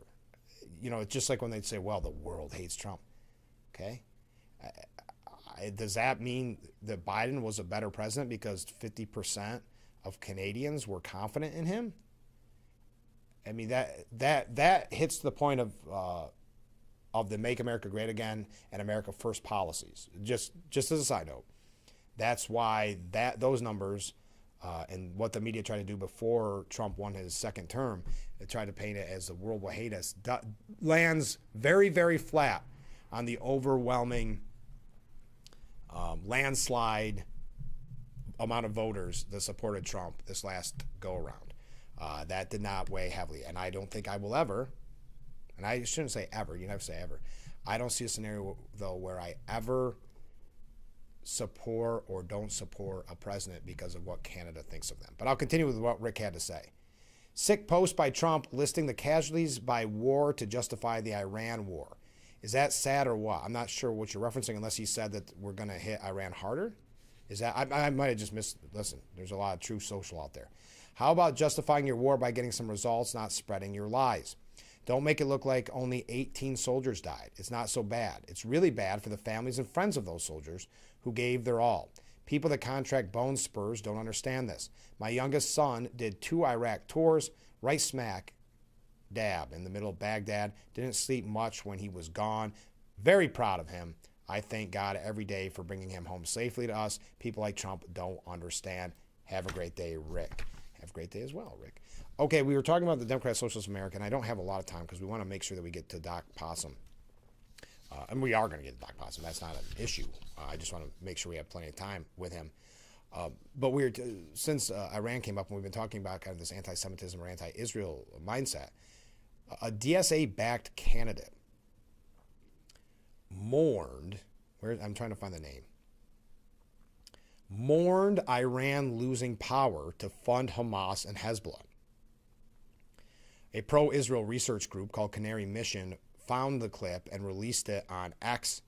You know, it's just like when they'd say, well, the world hates Trump. Okay? Does that mean that Biden was a better president because 50% of Canadians were confident in him? I mean, that hits the point of the Make America Great Again and America First policies. Just as a side note, that's why those numbers and what the media tried to do before Trump won his second term, they tried to paint it as the world will hate us, lands very, very flat on the overwhelming landslide amount of voters that supported Trump this last go-around. That did not weigh heavily. And I don't think I will ever, and I shouldn't say ever, you never say ever. I don't see a scenario, though, where I ever support or don't support a president because of what Canada thinks of them. But I'll continue with what Rick had to say. Sick post by Trump listing the casualties by war to justify the Iran war. Is that sad or what? I'm not sure what you're referencing unless he said that we're going to hit Iran harder. Is that, I might have just missed, listen, there's a lot of true social out there. How about justifying your war by getting some results, not spreading your lies? Don't make it look like only 18 soldiers died. It's not so bad. It's really bad for the families and friends of those soldiers who gave their all. People that contract bone spurs don't understand this. My youngest son did 2 Iraq tours, right smack dab in the middle of Baghdad. Didn't sleep much when he was gone. Very proud of him. I thank God every day for bringing him home safely to us. People like Trump don't understand. Have a great day, Rick. Have a great day as well, Rick. Okay, we were talking about the Democrat Socialist America, and I don't have a lot of time because we want to make sure that we get to Doc Possum. And we are going to get to Doc Possum. That's not an issue. I just want to make sure we have plenty of time with him. But since Iran came up and we've been talking about kind of this anti-Semitism or anti-Israel mindset, a DSA-backed candidate mourned, I'm trying to find the name, mourned Iran losing power to fund Hamas and Hezbollah. A pro-Israel research group called Canary Mission found the clip and released it on X.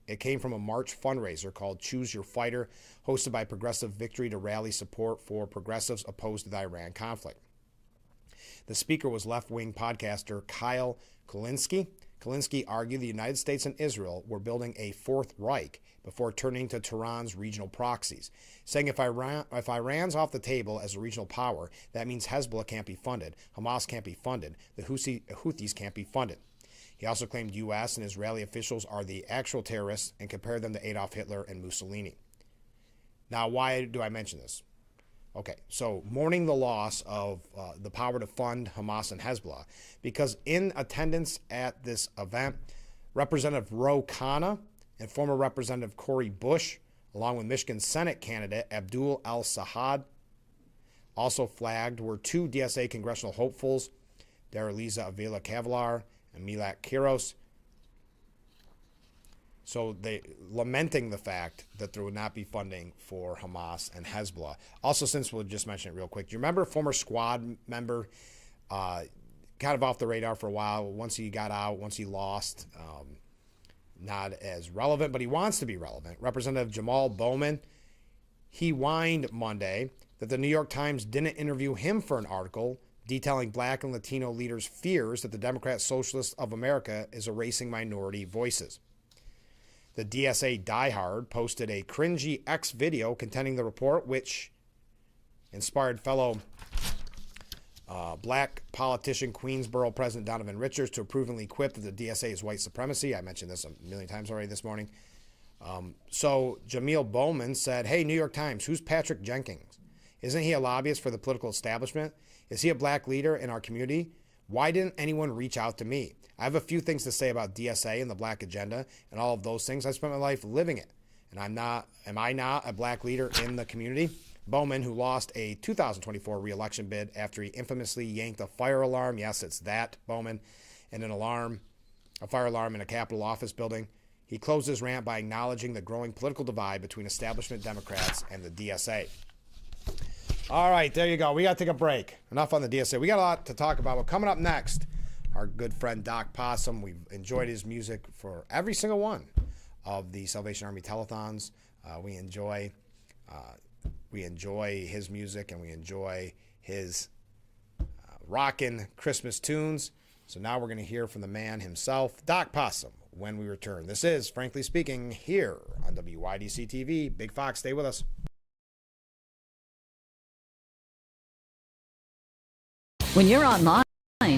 It came from a March fundraiser called Choose Your Fighter, hosted by Progressive Victory to rally support for progressives opposed to the Iran conflict. The speaker was left-wing podcaster Kyle Kulinski. Kulinski argued the United States and Israel were building a Fourth Reich before turning to Tehran's regional proxies, saying if Iran's off the table as a regional power, that means Hezbollah can't be funded, Hamas can't be funded, the Houthis can't be funded. He also claimed U.S. and Israeli officials are the actual terrorists and compared them to Adolf Hitler and Mussolini. Now, why do I mention this? Okay, so mourning the loss of the power to fund Hamas and Hezbollah, because in attendance at this event, Representative Ro Khanna and former Representative Cori Bush, along with Michigan Senate candidate Abdul El-Sahad, also flagged were 2 DSA congressional hopefuls, Daraliza Avila Kavalar and Milak Kiros. So they lamenting the fact that there would not be funding for Hamas and Hezbollah. Also, since we'll just mention it real quick, do you remember a former squad member, kind of off the radar for a while, once he got out, once he lost, not as relevant, but he wants to be relevant, Representative Jamal Bowman. He whined Monday that the New York Times didn't interview him for an article detailing Black and Latino leaders' fears that the Democrat Socialists of America is erasing minority voices. The DSA diehard posted a cringy X video containing the report, which inspired fellow Black politician Queensboro President Donovan Richards to approvingly quip that the DSA is white supremacy. I mentioned this a million times already this morning. So Jamil Bowman said, hey, New York Times, who's Patrick Jenkins? Isn't he a lobbyist for the political establishment? Is he a black leader in our community? Why didn't anyone reach out to me? I have a few things to say about DSA and the black agenda and all of those things. I spent my life living it. And am I not a black leader in the community? Bowman, who lost a 2024 re-election bid after he infamously yanked a fire alarm, yes, it's that, Bowman, and a fire alarm in a Capitol office building. He closed his rant by acknowledging the growing political divide between establishment Democrats and the DSA. All right, there you go. We got to take a break. Enough on the DSA. We got a lot to talk about. But coming up next, our good friend Doc Possum. We've enjoyed his music for every single one of the Salvation Army telethons. We enjoy his music, and we enjoy his rockin' Christmas tunes. So now we're going to hear from the man himself, Doc Possum, when we return. This is Frankly Speaking here on WYDC TV. Big Fox, stay with us. When you're online,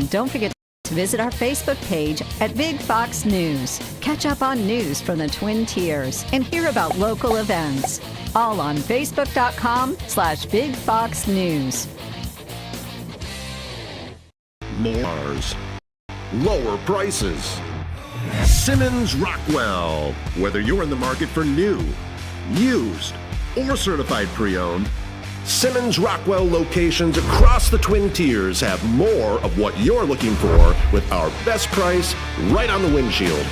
don't forget to visit our Facebook page at Big Fox News. Catch up on news from the Twin Tiers and hear about local events. All on Facebook.com/Big Fox News. More cars, lower prices. Simmons Rockwell. Whether you're in the market for new, used, or certified pre-owned, Simmons Rockwell locations across the Twin Tiers have more of what you're looking for with our best price right on the windshield.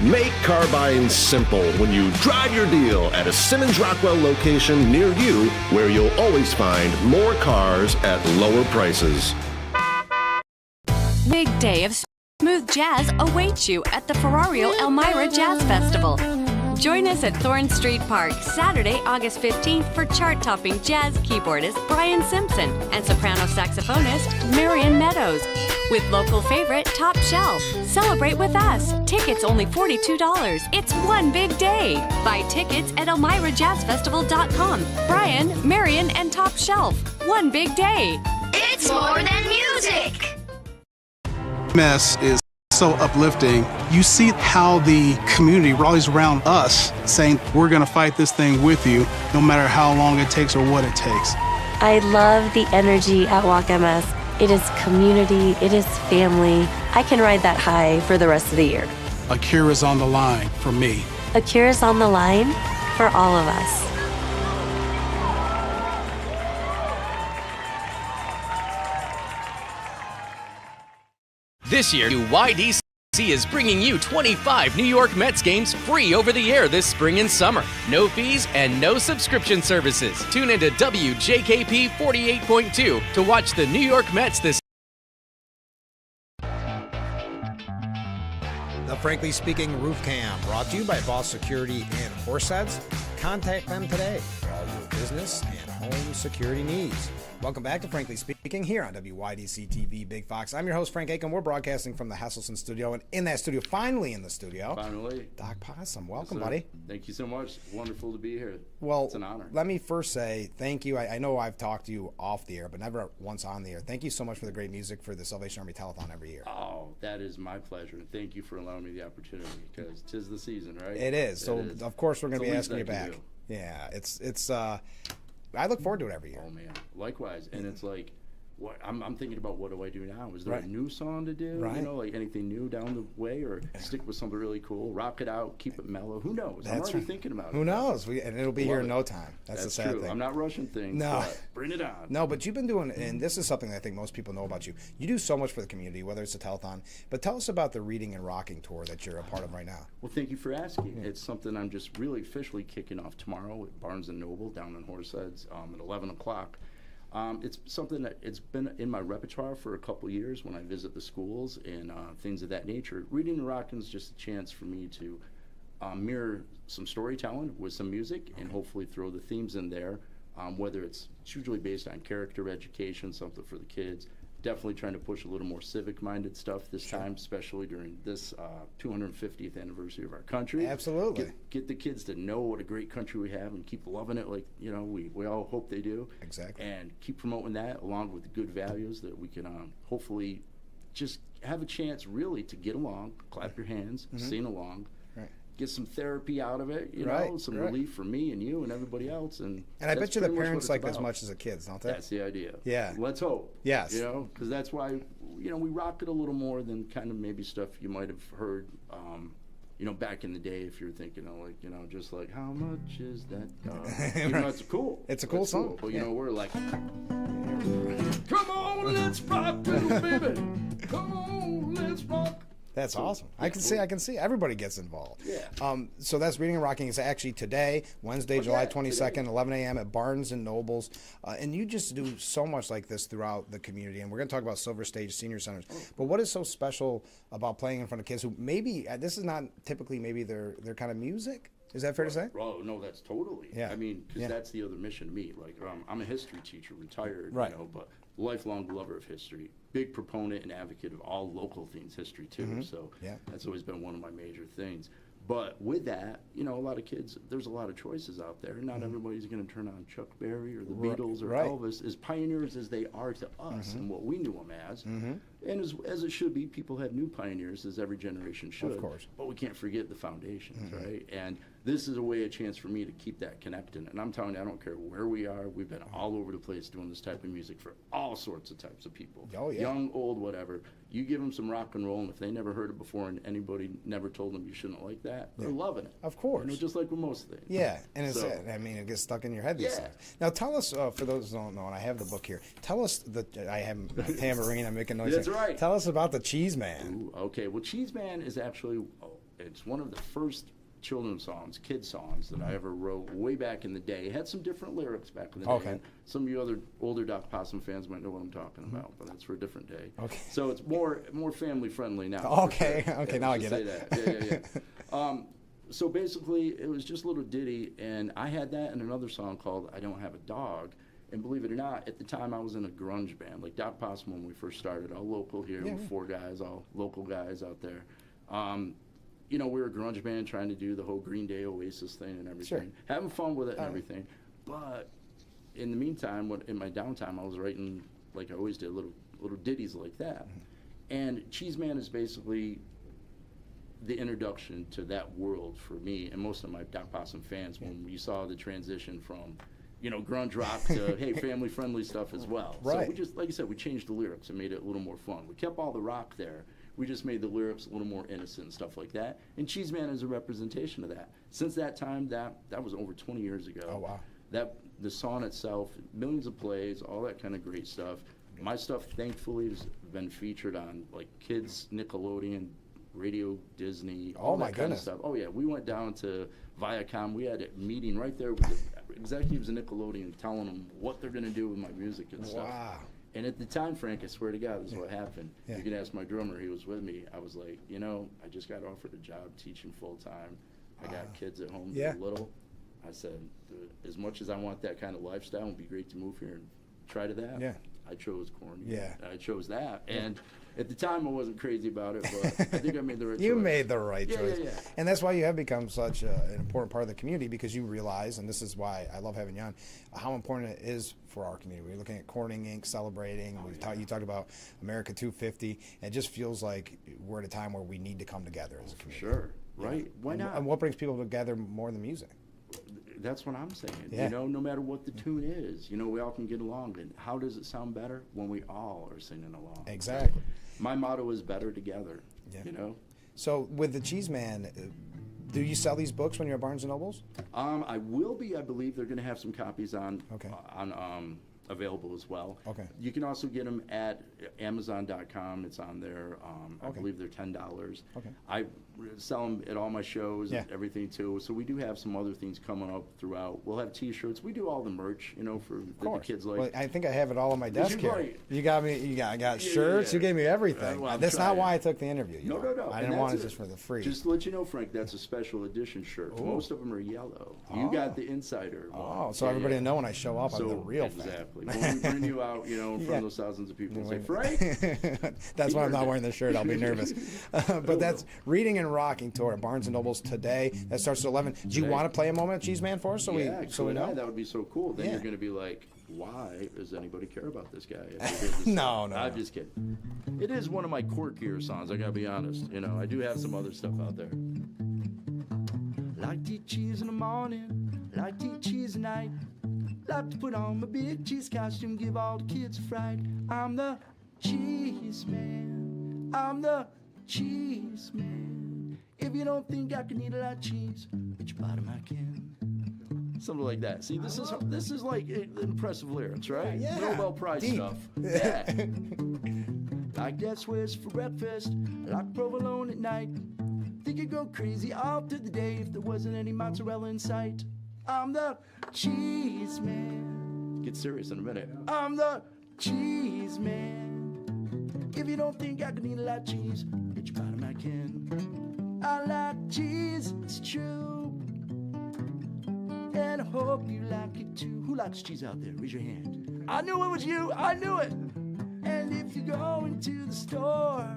Make car buying simple when you drive your deal at a Simmons Rockwell location near you, where you'll always find more cars at lower prices. Big day of smooth jazz awaits you at the Ferrario Elmira Jazz Festival. Join us at Thorne Street Park Saturday, August 15th for chart-topping jazz keyboardist Brian Simpson and soprano saxophonist Marion Meadows with local favorite Top Shelf. Celebrate with us. Tickets only $42. It's one big day. Buy tickets at ElmiraJazzFestival.com. Brian, Marion, and Top Shelf. One big day. It's more than music. MS is so uplifting. You see how the community rallies around us, saying we're going to fight this thing with you, no matter how long it takes or what it takes. I love the energy at Walk MS. It is community, it is family. I can ride that high for the rest of the year. A cure is on the line for me. A cure is on the line for all of us. This year, WYDC is bringing you 25 New York Mets games free over the air this spring and summer. No fees and no subscription services. Tune into WJKP 48.2 to watch the New York Mets this. The Frankly Speaking Roof Cam, brought to you by Boss Security in Horseheads. Contact them today for all your business and home security needs. Welcome back to Frankly Speaking here on WYDC TV Big Fox. I'm your host, Frank Aiken. We're broadcasting from the Hesselson studio, and in that studio, finally in the studio, finally, Doc Possum. Welcome, buddy. Thank you so much. Wonderful to be here. Well, it's an honor. Let me first say thank you. I know I've talked to you off the air, but never once on the air. Thank you so much for the great music for the Salvation Army Telethon every year. Oh, that is my pleasure. Thank you for allowing me the opportunity, because 'tis the season, right? It is. So, of course, we're going to be asking you back. Yeah, it's I look forward to it every year. Oh man, likewise. And it's like, what I'm thinking about, what do I do now? Is there a new song to do? Right. You know, like anything new down the way, or stick with something really cool, rock it out, keep it mellow. Who knows? I'm already thinking about it. Who knows? And it'll be here in no time. That's the sad true. thing. I'm not rushing things. No, but bring it on. No, but you've been doing, and this is something that I think most people know about you. You do so much for the community, whether it's a telethon. But tell us about the Reading and Rocking tour that you're a part of right now. Well, thank you for asking. It's something I'm just really officially kicking off tomorrow at Barnes & Noble down in Horseheads at 11 o'clock. It's something that it's been in my repertoire for a couple years when I visit the schools and things of that nature. Reading and Rocking is just a chance for me to mirror some storytelling with some music and hopefully throw the themes in there, whether it's usually based on character education, something for the kids, definitely trying to push a little more civic-minded stuff this time, especially during this 250th anniversary of our country. Absolutely. Get the kids to know what a great country we have and keep loving it like, you know, we all hope they do. Exactly. And keep promoting that along with the good values that we can hopefully just have a chance really to get along, clap your hands, sing along, get some therapy out of it, you know, some relief for me and you and everybody else. And I bet you the parents like as much as the kids, don't they? That's the idea. Yeah. Let's hope. Yes. You know, because that's why, you know, we rock it a little more than kind of maybe stuff you might have heard, you know, back in the day, if you're thinking of like, you know, just like, how much is that? You know, it's cool. It's a cool song. But, you know, we're like, come on, let's rock, little baby. Come on, let's rock. That's awesome. I can see. Everybody gets involved. Yeah. So that's Reading and Rocking. It's actually today, Wednesday, July 22nd, 11 a.m. at Barnes & Nobles. And you just do so much like this throughout the community. And we're going to talk about Silver Stage Senior Centers. But what is so special about playing in front of kids who maybe, this is not typically maybe their kind of music? Is that fair to say? Oh, no, that's totally. Yeah. I mean, because that's the other mission to me. Like, I'm a history teacher, retired, right. You know, but lifelong lover of history. Big proponent and advocate of all local things, history too. So that's always been one of my major things. But with that, you know, a lot of kids, there's a lot of choices out there. Not everybody's going to turn on Chuck Berry or the Beatles or Elvis, as pioneers as they are to us and what we knew them as. And as it should be, people have new pioneers, as every generation should. Of course. But we can't forget the foundations, right? And this is a chance for me to keep that connected. And I'm telling you, I don't care where we are. We've been all over the place doing this type of music for all sorts of types of people. Oh, yeah. Young, old, whatever. You give them some rock and roll, and if they never heard it before and anybody never told them you shouldn't like that, they're loving it. Of course. You know, just like with most things. Yeah, and it's, I mean, it gets stuck in your head these things. Now, tell us, for those who don't know, and I have the book here, tell us, I have a tambourine, I'm making noise. That's right. Tell us about the Cheese Man. Ooh, okay, well, Cheese Man is actually, it's one of the first children's songs, kid songs that I ever wrote way back in the day. It had some different lyrics back in the day. Okay. Some of you other older Doc Possum fans might know what I'm talking about, but that's for a different day. Okay. So it's more family friendly now. Okay, sure. Okay, now I get it. Yeah. So basically, it was just a little ditty, and I had that and another song called I Don't Have a Dog. And believe it or not, at the time I was in a grunge band, like Doc Possum when we first started, all local here, with 4 guys, all local guys out there. You know, we were a grunge band trying to do the whole Green Day Oasis thing and everything, having fun with it and everything. But in the meantime, in my downtime, I was writing, like I always did, little ditties like that. And Cheese Man is basically the introduction to that world for me and most of my Doc Possum fans when you saw the transition from, you know, grunge rock to, hey, family-friendly stuff as well. Right. So we just, like I said, we changed the lyrics and made it a little more fun. We kept all the rock there. We just made the lyrics a little more innocent and stuff like that. And Cheese Man is a representation of that. Since that time, that was over 20 years ago. Oh, wow. The song itself, millions of plays, all that kind of great stuff. My stuff, thankfully, has been featured on, like, Kids, Nickelodeon, Radio Disney, all that kind of stuff. Oh, yeah. We went down to Viacom. We had a meeting right there with the executives of Nickelodeon telling them what they're going to do with my music and stuff. Wow. And at the time, Frank, I swear to God, this is what happened. You can ask my drummer, he was with me. I was like, you know, I just got offered a job teaching full time. I got kids at home that are little. I said, as much as I want that kind of lifestyle, it would be great to move here and try to that. Yeah. I chose corny. Yeah. I chose that. And at the time, I wasn't crazy about it, but I think I made the right choice. You made the right choice. Yeah. And that's why you have become such an important part of the community, because you realize, and this is why I love having you on, how important it is for our community. We're looking at Corning Inc. celebrating. You talked about America 250. And it just feels like we're at a time where we need to come together as a community. Sure. Right. Why not? And what brings people together more than music? That's what I'm saying. You know, no matter what the tune is, you know, we all can get along. And how does it sound better? When we all are singing along. Exactly. My motto is better together. You know? So with the Cheese Man, do you sell these books when you're at Barnes & Nobles? I will be. I believe they're going to have some copies on available as well. Okay. You can also get them at Amazon.com. It's on there. I believe they're $10. Okay. I sell them at all my shows and everything too. So we do have some other things coming up throughout. We'll have T-shirts. We do all the merch, you know, for the kids like. Well, I think I have it all on my desk here. Right. You got me. I got shirts. You gave me everything. Well, that's not why I took the interview. No. I didn't want it just for the free. Just to let you know, Frank, that's a special edition shirt. Most of them are yellow. You got the insider one. So everybody will know when I show up, I'm the real fan. Exactly. Like when we bring you out, you know, in front of those thousands of people and say, Frank. That's why I'm not wearing the shirt. I'll be nervous. But that's Reading and Rocking tour at Barnes & Noble's today. That starts at 11. Do you want to play a moment of Cheese Man for us? So we know? That would be so cool. Then you're going to be like, why does anybody care about this guy? No. I'm just kidding. It is one of my quirkier songs, I gotta be honest. You know, I do have some other stuff out there. Like to eat cheese in the morning, like to eat cheese at night. Like to put on my big cheese costume, give all the kids a fright. I'm the cheese man, I'm the cheese man. If you don't think I can eat a lot of cheese, at your bottom I can. Something like that. See, this is like impressive lyrics, right? Yeah. Nobel Prize Deep. stuff. Yeah. Like that Swiss for breakfast, like provolone at night. Think you'd go crazy all through the day if there wasn't any mozzarella in sight. I'm the cheese man. Get serious in a minute. I'm the cheese man. If you don't think I can eat a lot of cheese, at your bottom I can. I like cheese, it's true. And I hope you like it too. Who likes cheese out there? Raise your hand. I knew it was you. I knew it. And if you go into the store,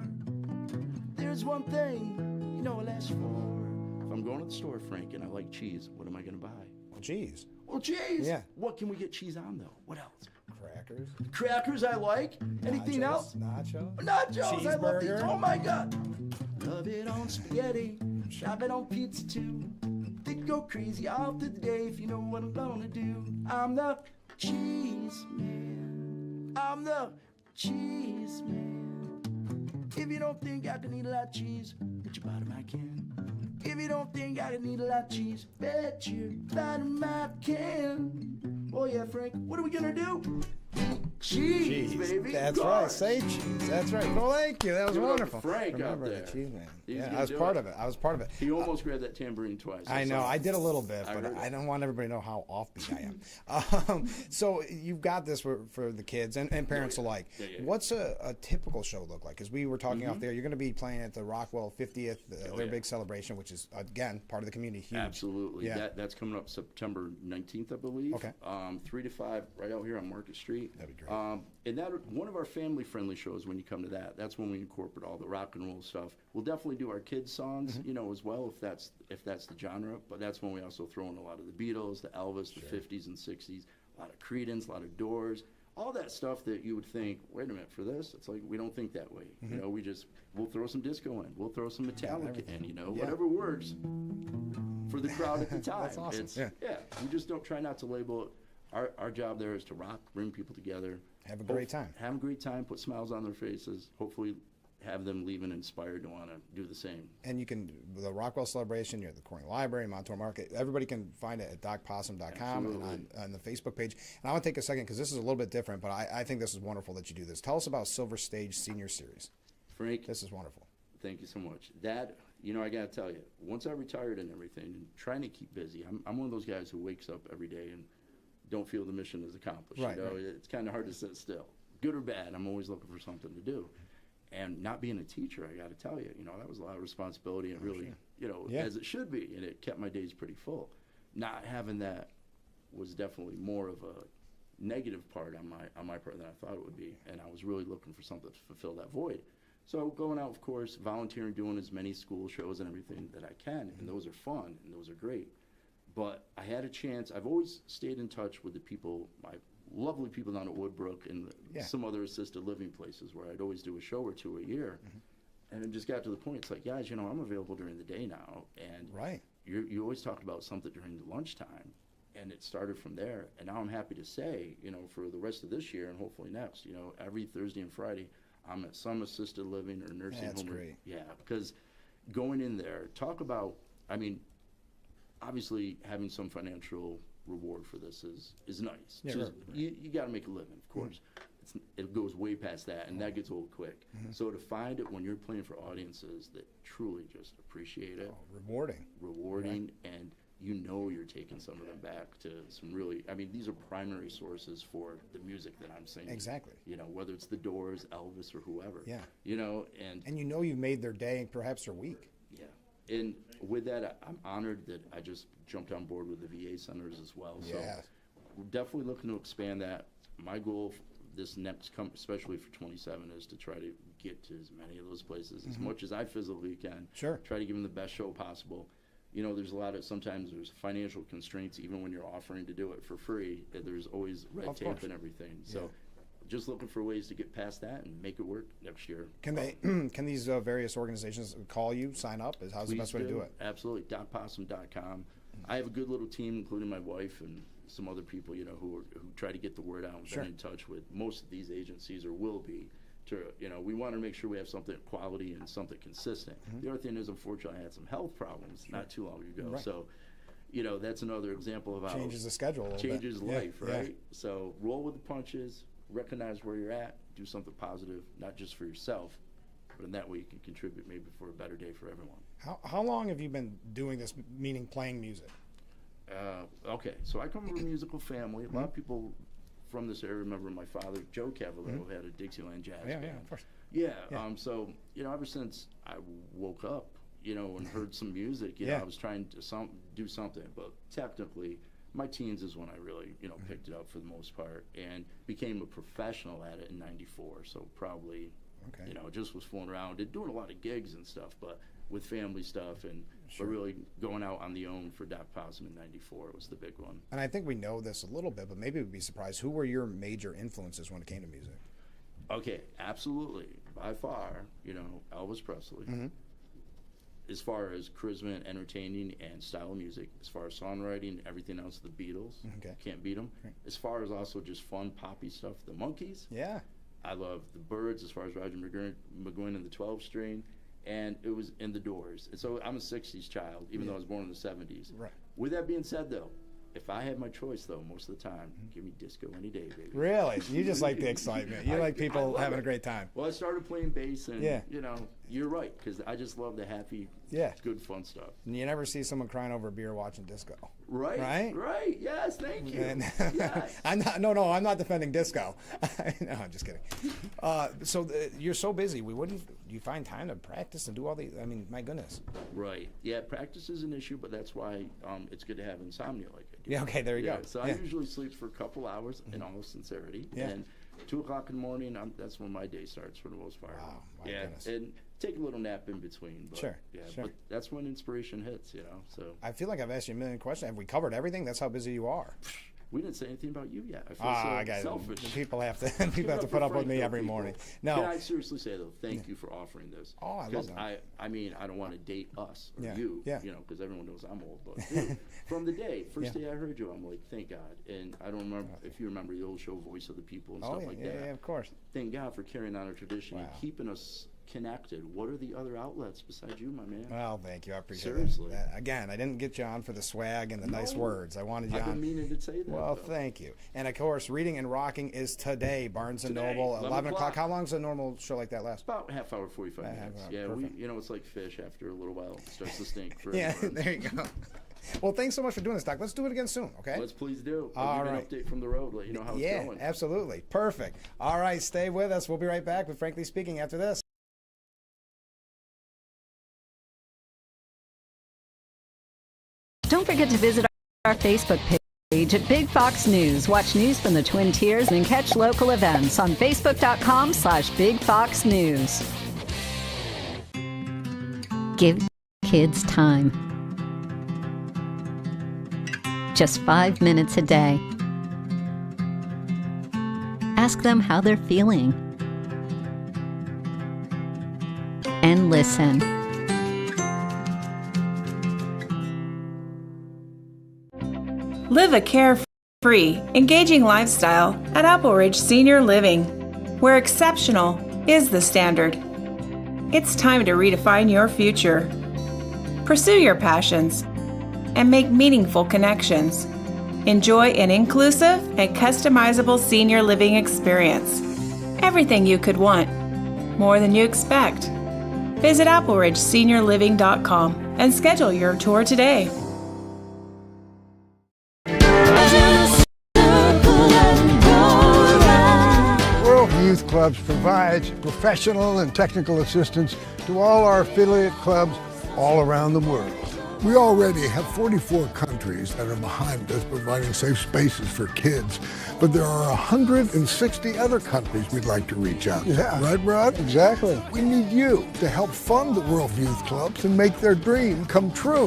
there's one thing you know I'll ask for. If I'm going to the store, Frank, and I like cheese, what am I going to buy? Well, cheese. Well, cheese. Yeah. What can we get cheese on, though? What else? Crackers. Crackers I like. Anything else? Nachos. Nachos. I love these. Cheeseburger. Oh, my God. Love it on spaghetti. Love it on pizza, too. Think go crazy all through the day if you know what I'm gonna do. I'm the cheese man. I'm the cheese man. If you don't think I can eat a lot of cheese, at your bottom I can. If you don't think I can eat a lot of cheese, bet your bottom I can. Oh yeah, Frank, what are we gonna do? Cheese, baby. That's right. Say cheese. That's right. Well, thank you. That was Give it up wonderful. for Frank Remember out there. the cheese man. He's Yeah, gonna I was do part it. of it. I was part of it. He almost grabbed that tambourine twice. I know. I did a little bit, I but heard I it. don't want everybody to know how offbeat I am. So you've got this for the kids and parents alike. Yeah. What's a typical show look like? Because we were talking off there, you're going to be playing at the Rockwell 50th, their big celebration, which is, again, part of the community. Huge. Absolutely. Yeah. That's coming up September 19th, I believe. Okay. 3 to 5, right out here on Market Street. That'd be great. And that one of our family-friendly shows when you come to that. That's when we incorporate all the rock and roll stuff. We'll definitely do our kids' songs, you know, as well if that's the genre. But that's when we also throw in a lot of the Beatles, the Elvis, the 50s and 60s, a lot of Creedence, a lot of Doors, all that stuff that you would think, wait a minute, for this, it's like we don't think that way. You know, we'll throw some disco in, we'll throw some Metallica in, you know, whatever works for the crowd at the time. That's awesome. We just don't try not to label it. Our job there is to rock, bring people together. Have a great time. Have a great time, put smiles on their faces, hopefully have them leaving inspired to want to do the same. And you can, the Rockwell Celebration, you're at the Corning Library, Montour Market, everybody can find it at docpossum.com and on the Facebook page. And I want to take a second because this is a little bit different, but I think this is wonderful that you do this. Tell us about Silver Stage Senior Series. Frank. This is wonderful. Thank you so much. That, you know, I got to tell you, once I retired and everything, and trying to keep busy, I'm one of those guys who wakes up every day and don't feel the mission is accomplished. Right, you know, right. It's kind of hard to sit still. Good or bad, I'm always looking for something to do. And not being a teacher, I got to tell you, you know, that was a lot of responsibility and really, you know, as it should be. And it kept my days pretty full. Not having that was definitely more of a negative part on my part than I thought it would be. And I was really looking for something to fulfill that void. So going out, of course, volunteering, doing as many school shows and everything that I can. And those are fun and those are great. But I had a chance. I've always stayed in touch with the people, my lovely people down at Woodbrook and some other assisted living places where I'd always do a show or two a year. And it just got to the point, it's like, guys, you know, I'm available during the day now. And you always talked about something during the lunchtime. And it started from there. And now I'm happy to say, you know, for the rest of this year and hopefully next, you know, every Thursday and Friday, I'm at some assisted living or nursing home. That's great. Yeah, because going in there, talk about, I mean, obviously having some financial reward for this is nice. Yeah, So right. You got to make a living, of course. It goes way past that, and that gets old quick. So to find it when you're playing for audiences that truly just appreciate it, rewarding, and you know you're taking some of them back to some really, I mean, these are primary sources for the music that I'm singing. Exactly. You know, whether it's the Doors, Elvis, or whoever. Yeah. You know, and you know you've made their day and perhaps their week. Yeah. And with that, I'm honored that I just jumped on board with the VA centers as well. So we're definitely looking to expand that. My goal this next especially for 27 is to try to get to as many of those places as much as I physically can. Sure. Try to give them the best show possible. There's sometimes there's financial constraints even when you're offering to do it for free. There's always red tape and everything. So just looking for ways to get past that and make it work next year. Can these various organizations call you, sign up? How's the best way to do it? Absolutely. DocPossum.com. I have a good little team, including my wife and some other people, who try to get the word out and been in touch with most of these agencies, or will be. We want to make sure we have something quality and something consistent. The other thing is, unfortunately, I had some health problems not too long ago. Right. So, that's another example of how changes the schedule a little changes bit. life, right? So roll with the punches, recognize where you're at, do something positive, not just for yourself, but in that way you can contribute maybe for a better day for everyone. How long have you been doing this, meaning playing music? Okay, so I come from a musical family. A lot of people from this area remember my father, Joe Cavallaro, had a Dixieland jazz band. Yeah, of course. Yeah. So ever since I woke up, and heard some music, I was trying to do something. But technically, my teens is when I really, picked it up for the most part, and became a professional at it in '94. So probably, just was fooling around, doing a lot of gigs and stuff, but with family stuff, and but really going out on the own for Doc Possum in '94 was the big one. And I think we know this a little bit, but maybe we'd be surprised. Who were your major influences when it came to music? Okay, absolutely. By far, Elvis Presley. As far as charisma and entertaining and style of music, as far as songwriting, everything else, the Beatles, can't beat them. As far as also just fun, poppy stuff, the Monkees. Yeah. I love the Byrds, as far as Roger McGuinn and the 12-string. And it was in the Doors. And so I'm a 60s child, even though I was born in the 70s. Right. With that being said, though, if I had my choice, though, most of the time, give me disco any day, baby. Really? You just like the excitement. You like people having a great time. Well, I started playing bass, and, you're right, because I just love the happy, good, fun stuff. And you never see someone crying over a beer watching disco. Right. Right? Right. Yes, thank you. And yes. I'm not defending disco. No, I'm just kidding. You're so busy. You find time to practice and do all these? I mean, my goodness. Right. Yeah, practice is an issue, but that's why it's good to have insomnia like I do. Yeah, okay, there you go. So I usually sleep for a couple hours, in all sincerity. Yeah. And 2 o'clock in the morning, that's when my day starts for the most part. Wow, my goodness. And take a little nap in between. But, sure. But that's when inspiration hits, So I feel like I've asked you a million questions. Have we covered everything? That's how busy you are. We didn't say anything about you yet. I feel so selfish. People have to put up with me every morning. No. Can I seriously say, though, thank you for offering this. Oh, I love that. I mean, I don't want to date us or you, because everyone knows I'm old. But dude, from the first day I heard you, I'm like, thank God. And I don't remember if you remember the old show Voice of the People and stuff like that. Yeah, of course. Thank God for carrying on our tradition and keeping us connected. What are the other outlets besides you, my man? Well, thank you. I appreciate Seriously. that. Again, I didn't get you on for the swag and the nice words. I wanted you on. I've been meaning to say that. Well, thank you. And of course, Reading and Rocking is today. Barnes and Noble, 11 o'clock. How long does a normal show like that last? About half hour, 45 minutes. Yeah, it's like fish. After a little while, it starts to stink. For there you go. Well, thanks so much for doing this, Doc. Let's do it again soon, okay? Let's please do. I'll give you an update from the road, let you know how it's going. Yeah, absolutely. Perfect. All right, stay with us. We'll be right back with Frankly Speaking after this. Don't forget to visit our Facebook page at Big Fox News. Watch news from the Twin Tiers and catch local events on Facebook.com/Big Fox News. Give kids time. Just 5 minutes a day. Ask them how they're feeling. And listen. Live a carefree, engaging lifestyle at Apple Ridge Senior Living, where exceptional is the standard. It's time to redefine your future. Pursue your passions and make meaningful connections. Enjoy an inclusive and customizable senior living experience. Everything you could want, more than you expect. Visit appleridgeseniorliving.com and schedule your tour today. World Youth Clubs provides professional and technical assistance to all our affiliate clubs all around the world. We already have 44 countries that are behind us providing safe spaces for kids, but there are 160 other countries we'd like to reach out to. Yeah. Right, Rod? Exactly. We need you to help fund the World Youth Clubs and make their dream come true.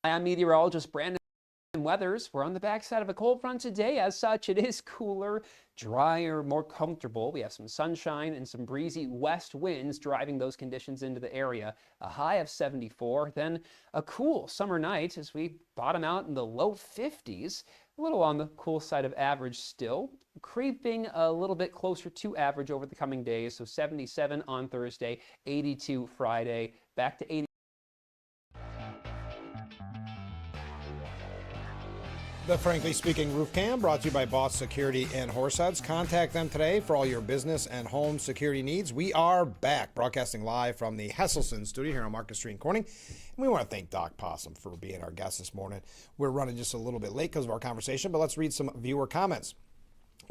I'm meteorologist Brandon Weathers. We're on the backside of a cold front today. As such, it is cooler, drier, more comfortable. We have some sunshine and some breezy west winds driving those conditions into the area. A high of 74, then a cool summer night as we bottom out in the low 50s. A little on the cool side of average still, creeping a little bit closer to average over the coming days. So 77 on Thursday, 82 Friday, back to 80. The Frankly Speaking Roof Cam brought to you by Boss Security in Horseheads. Contact them today for all your business and home security needs. We are back broadcasting live from the Hesselson studio here on Market Street in Corning. And we want to thank Doc Possum for being our guest this morning. We're running just a little bit late because of our conversation, but let's read some viewer comments.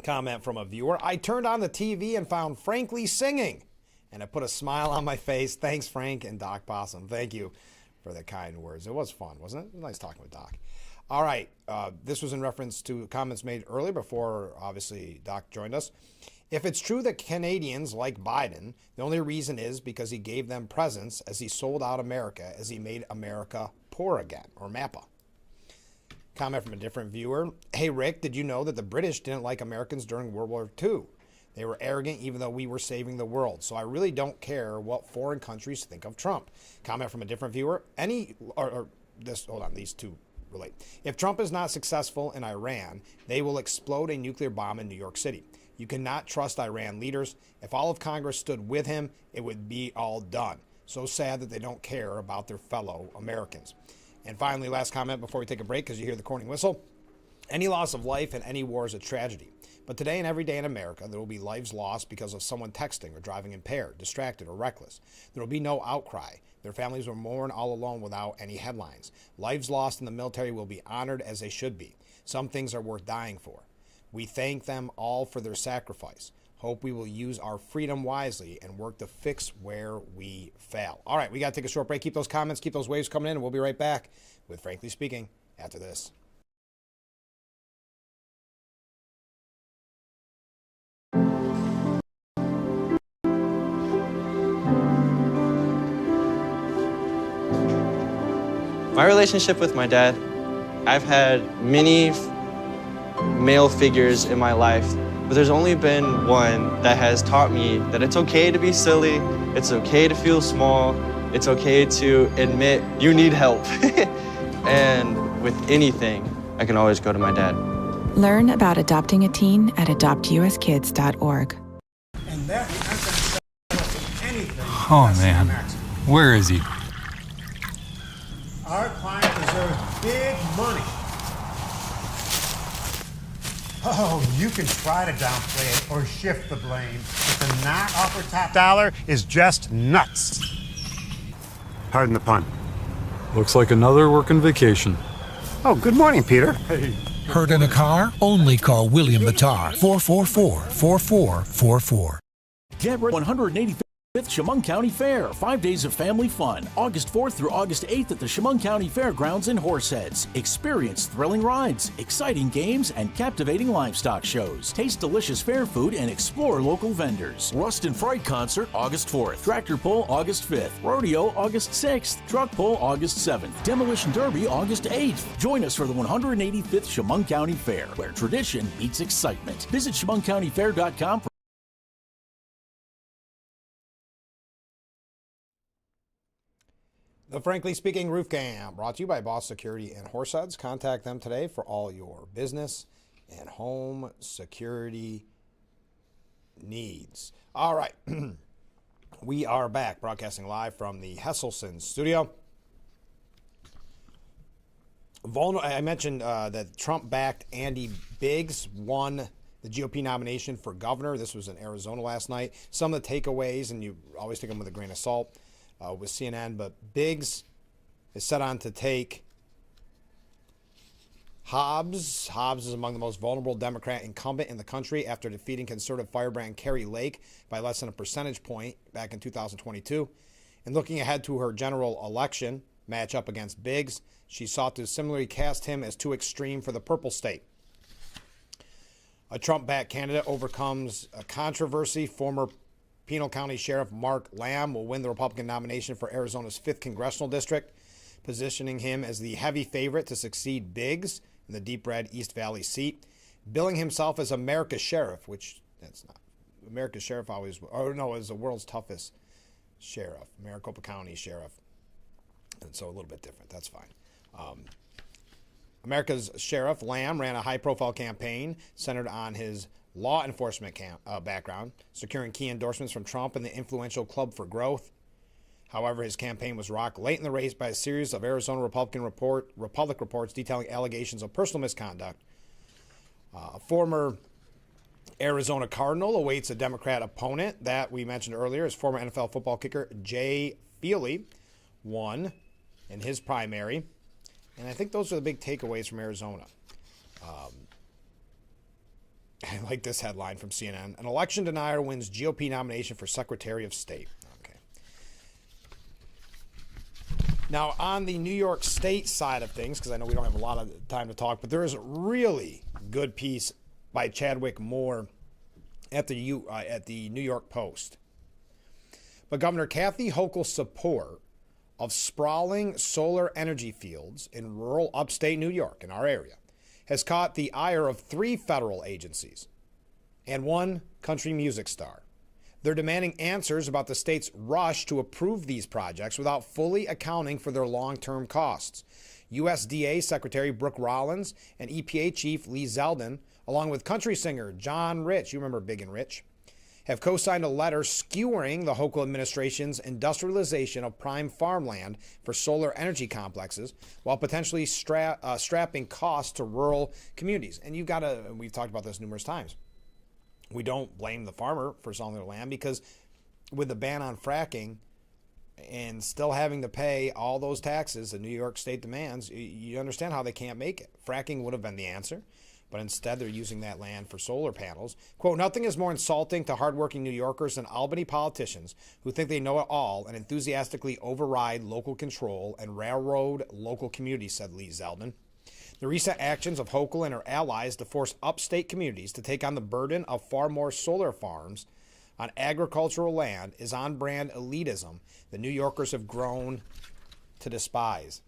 Comment from a viewer. I turned on the TV and found Frankly singing, and it put a smile on my face. Thanks, Frank and Doc Possum. Thank you for the kind words. It was fun, wasn't it? Nice talking with Doc. All right, this was in reference to comments made earlier before, obviously, Doc joined us. If it's true that Canadians like Biden, the only reason is because he gave them presents as he sold out America, as he made America poor again, or MAPA. Comment from a different viewer. Hey, Rick, did you know that the British didn't like Americans during World War II? They were arrogant even though we were saving the world. So I really don't care what foreign countries think of Trump. Comment from a different viewer. These two relate. If Trump is not successful in Iran, they will explode a nuclear bomb in New York City. You cannot trust Iran leaders. If all of Congress stood with him, it would be all done. So sad that they don't care about their fellow Americans. And finally, last comment before we take a break, because you hear the Corning whistle. Any loss of life in any war is a tragedy. But today and every day in America, there will be lives lost because of someone texting or driving impaired, distracted, or reckless. There will be no outcry. Their families will mourn all alone without any headlines. Lives lost in the military will be honored as they should be. Some things are worth dying for. We thank them all for their sacrifice. Hope we will use our freedom wisely and work to fix where we fail. All right, we got to take a short break. Keep those comments, keep those waves coming in, and we'll be right back with Frankly Speaking after this. My relationship with my dad, I've had many male figures in my life, but there's only been one that has taught me that it's okay to be silly, it's okay to feel small, it's okay to admit you need help. And with anything, I can always go to my dad. Learn about adopting a teen at adoptuskids.org. And that is anything. Oh man, where is he? Our client deserves big money. Oh, you can try to downplay it or shift the blame, but to not offer top dollar is just nuts. Pardon the pun. Looks like another working vacation. Oh, good morning, Peter. Hey. Hurt in a car? Only call William Battar, 444-4444. Get 185th Chemung County Fair, 5 days of family fun, August 4th through August 8th at the Chemung County Fairgrounds in Horseheads. Experience thrilling rides, exciting games, and captivating livestock shows. Taste delicious fair food and explore local vendors. Rust and Fright Concert, August 4th. Tractor Pull, August 5th. Rodeo, August 6th. Truck Pull, August 7th. Demolition Derby, August 8th. Join us for the 185th Chemung County Fair, where tradition meets excitement. Visit ChemungCountyFair.com for The Frankly Speaking Roof Cam, brought to you by Boss Security in Horseheads. Contact them today for all your business and home security needs. All right. We are back broadcasting live from the Hesselson studio. I mentioned that Trump-backed Andy Biggs won the GOP nomination for governor. This was in Arizona last night. Some of the takeaways, and you always take them with a grain of salt, with CNN, but Biggs is set on to take Hobbs. Hobbs is among the most vulnerable Democrat incumbent in the country after defeating conservative firebrand Carrie Lake by less than a percentage point back in 2022. And looking ahead to her general election matchup against Biggs, she sought to similarly cast him as too extreme for the purple state. A Trump-backed candidate overcomes a controversy. Former Pinal County Sheriff Mark Lamb will win the Republican nomination for Arizona's 5th Congressional District, positioning him as the heavy favorite to succeed Biggs in the deep red East Valley seat, billing himself as America's Sheriff, which that's not. America's Sheriff always, or no, is the world's toughest sheriff, Maricopa County Sheriff. And so a little bit different. That's fine. America's Sheriff Lamb ran a high-profile campaign centered on his law enforcement background, securing key endorsements from Trump and the influential Club for Growth. However, his campaign was rocked late in the race by a series of Arizona Republic reports detailing allegations of personal misconduct. A former Arizona Cardinal awaits a Democrat opponent that we mentioned earlier. His former NFL football kicker Jay Feely won in his primary. And I think those are the big takeaways from Arizona. I like this headline from CNN. An election denier wins GOP nomination for Secretary of State. Okay. Now, on the New York State side of things, because I know we don't have a lot of time to talk, but there is a really good piece by Chadwick Moore at the New York Post. But Governor Kathy Hochul's support of sprawling solar energy fields in rural upstate New York, in our area, has caught the ire of 3 federal agencies and 1 country music star. They're demanding answers about the state's rush to approve these projects without fully accounting for their long-term costs. USDA Secretary Brooke Rollins and EPA Chief Lee Zeldin, along with country singer John Rich, you remember Big and Rich, have co-signed a letter skewering the Hochul administration's industrialization of prime farmland for solar energy complexes while potentially strapping costs to rural communities. And you've got to, we've talked about this numerous times, we don't blame the farmer for selling their land, because with the ban on fracking and still having to pay all those taxes that New York State demands, you understand how they can't make it. Fracking would have been the answer, but instead they're using that land for solar panels. Quote, nothing is more insulting to hardworking New Yorkers than Albany politicians who think they know it all and enthusiastically override local control and railroad local communities, said Lee Zeldin. The recent actions of Hochul and her allies to force upstate communities to take on the burden of far more solar farms on agricultural land is on-brand elitism that New Yorkers have grown to despise.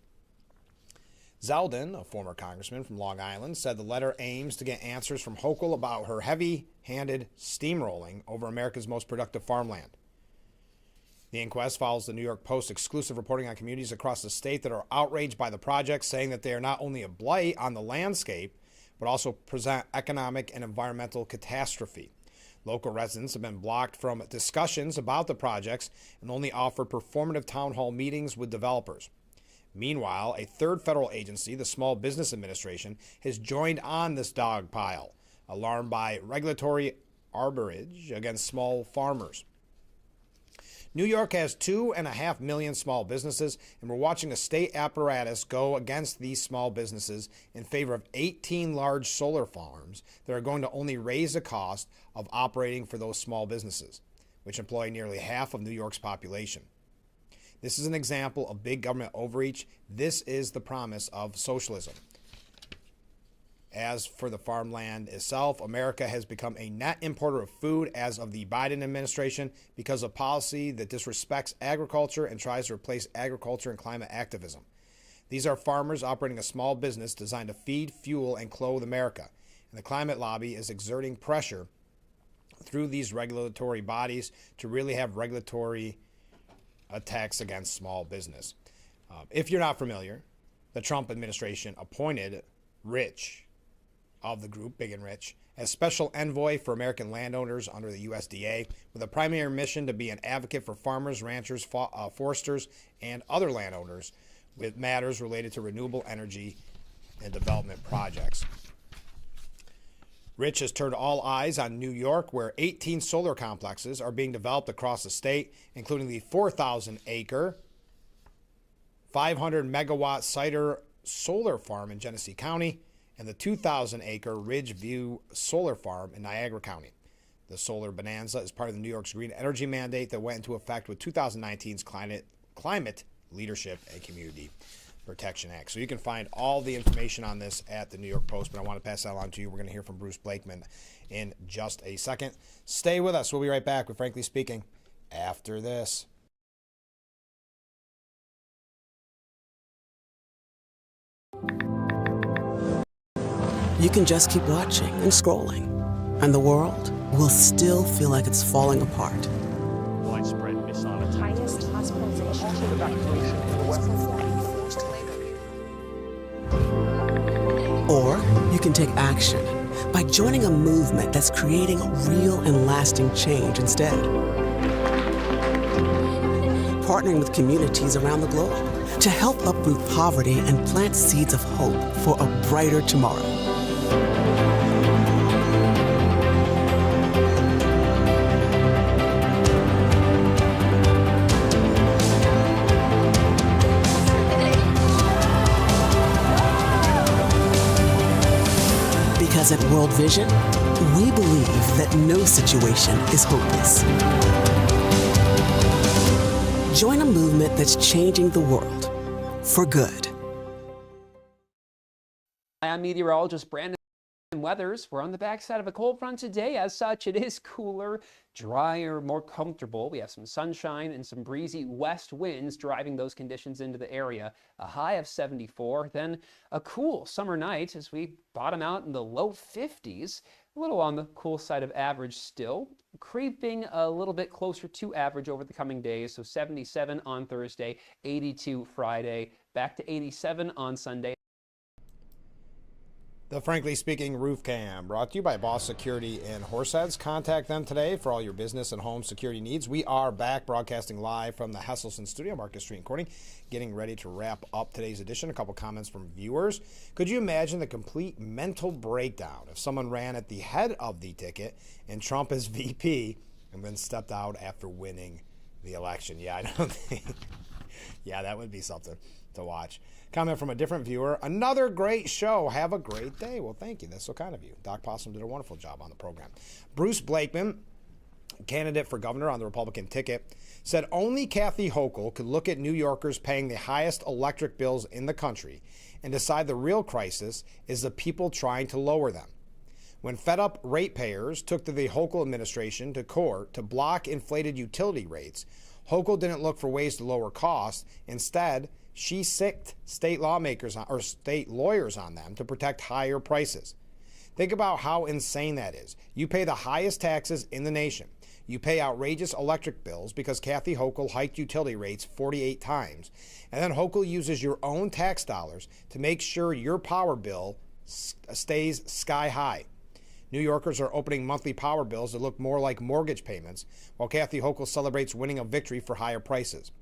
Zeldin, a former congressman from Long Island, said the letter aims to get answers from Hochul about her heavy-handed steamrolling over America's most productive farmland. The inquest follows the New York Post exclusive reporting on communities across the state that are outraged by the project, saying that they are not only a blight on the landscape, but also present economic and environmental catastrophe. Local residents have been blocked from discussions about the projects and only offered performative town hall meetings with developers. Meanwhile, a 3rd federal agency, the Small Business Administration, has joined on this dog pile, alarmed by regulatory arbitrage against small farmers. New York has 2.5 million small businesses, and we're watching a state apparatus go against these small businesses in favor of 18 large solar farms that are going to only raise the cost of operating for those small businesses, which employ nearly half of New York's population. This is an example of big government overreach. This is the promise of socialism. As for the farmland itself, America has become a net importer of food as of the Biden administration because of policy that disrespects agriculture and tries to replace agriculture and climate activism. These are farmers operating a small business designed to feed, fuel, and clothe America. And the climate lobby is exerting pressure through these regulatory bodies to really have regulatory attacks against small business. If you're not familiar, the Trump administration appointed Rich of the group, Big and Rich, as special envoy for American landowners under the USDA, with a primary mission to be an advocate for farmers, ranchers, foresters, and other landowners with matters related to renewable energy and development projects. Rich has turned all eyes on New York, where 18 solar complexes are being developed across the state, including the 4,000-acre, 500-megawatt Cider solar farm in Genesee County and the 2,000-acre Ridgeview solar farm in Niagara County. The solar bonanza is part of the New York's green energy mandate that went into effect with 2019's Climate Leadership and Community Protection Act. So you can find all the information on this at the New York Post, but I want to pass that along to you. We're going to hear from Bruce Blakeman in just a second. Stay with us. We'll be right back with Frankly Speaking after this. You can just keep watching and scrolling, and the world will still feel like it's falling apart. Widespread missile attacks. Highest hospitalization. Evacuation in the west. Forced labor. Or you can take action by joining a movement that's creating real and lasting change instead. Partnering with communities around the globe to help uproot poverty and plant seeds of hope for a brighter tomorrow. Because at World Vision, we believe that no situation is hopeless. Join a movement that's changing the world for good. Hi, I'm meteorologist Brandon Weathers. We're on the backside of a cold front today. As such, it is cooler, drier, more comfortable. We have some sunshine and some breezy west winds driving those conditions into the area. A high of 74, then a cool summer night as we bottom out in the low 50s. A little on the cool side of average still, creeping a little bit closer to average over the coming days. So 77 on Thursday, 82 Friday, back to 87 on Sunday. The Frankly Speaking Roof Cam, brought to you by Boss Security in Horseheads. Contact them today for all your business and home security needs. We are back broadcasting live from the Hesselson Studio, Market Street and Corning, getting ready to wrap up today's edition. A couple comments from viewers. Could you imagine the complete mental breakdown if someone ran at the head of the ticket and Trump is VP and then stepped out after winning the election? Yeah, I don't think. Yeah, that would be something to watch. Comment from a different viewer. Another great show. Have a great day. Well, thank you. That's so kind of you. Doc Possum did a wonderful job on the program. Bruce Blakeman, candidate for governor on the Republican ticket, said only Kathy Hochul could look at New Yorkers paying the highest electric bills in the country and decide the real crisis is the people trying to lower them. When fed-up ratepayers took to the Hochul administration to court to block inflated utility rates, Hochul didn't look for ways to lower costs. Instead, she sicked state lawyers on them to protect higher prices. Think about how insane that is. You pay the highest taxes in the nation. You pay outrageous electric bills because Kathy Hochul hiked utility rates 48 times. And then Hochul uses your own tax dollars to make sure your power bill stays sky high. New Yorkers are opening monthly power bills that look more like mortgage payments, while Kathy Hochul celebrates winning a victory for higher prices.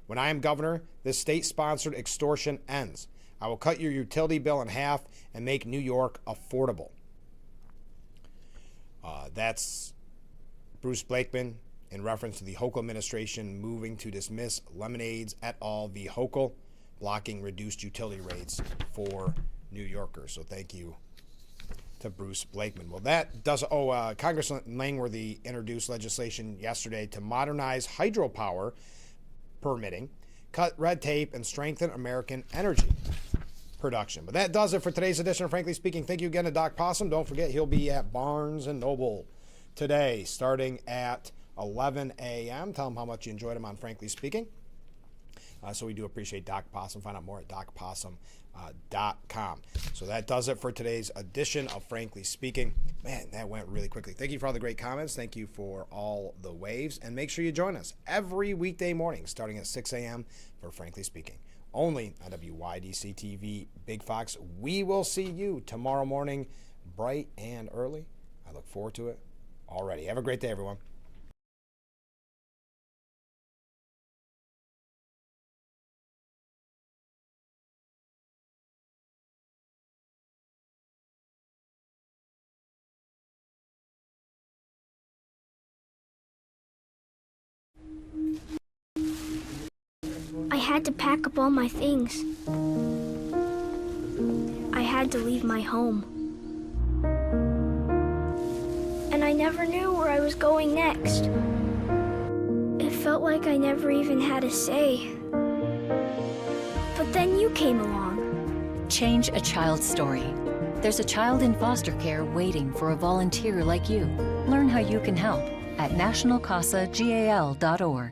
When I am governor, this state-sponsored extortion ends. I will cut your utility bill in half and make New York affordable. That's Bruce Blakeman in reference to the Hochul administration moving to dismiss Lemonades et al. V. Hochul, blocking reduced utility rates for New Yorkers. So thank you to Bruce Blakeman. Well, that does. Congressman Langworthy introduced legislation yesterday to modernize hydropower permitting, cut red tape, and strengthen American energy production. But that does it for today's edition of Frankly Speaking. Thank you again to Doc Possum. Don't forget, he'll be at Barnes & Noble today, starting at 11 a.m. Tell him how much you enjoyed him on Frankly Speaking. So we do appreciate Doc Possum. Find out more at docpossum.com. So that does it for today's edition of Frankly Speaking. Man, that went really quickly. Thank you for all the great comments. Thank you for all the waves. And make sure you join us every weekday morning starting at 6 a.m. for Frankly Speaking. Only on WYDC TV Big Fox. We will see you tomorrow morning, bright and early. I look forward to it already. Have a great day, everyone. I had to pack up all my things. I had to leave my home. And I never knew where I was going next. It felt like I never even had a say. But then you came along. Change a child's story. There's a child in foster care waiting for a volunteer like you. Learn how you can help at nationalcasagal.org.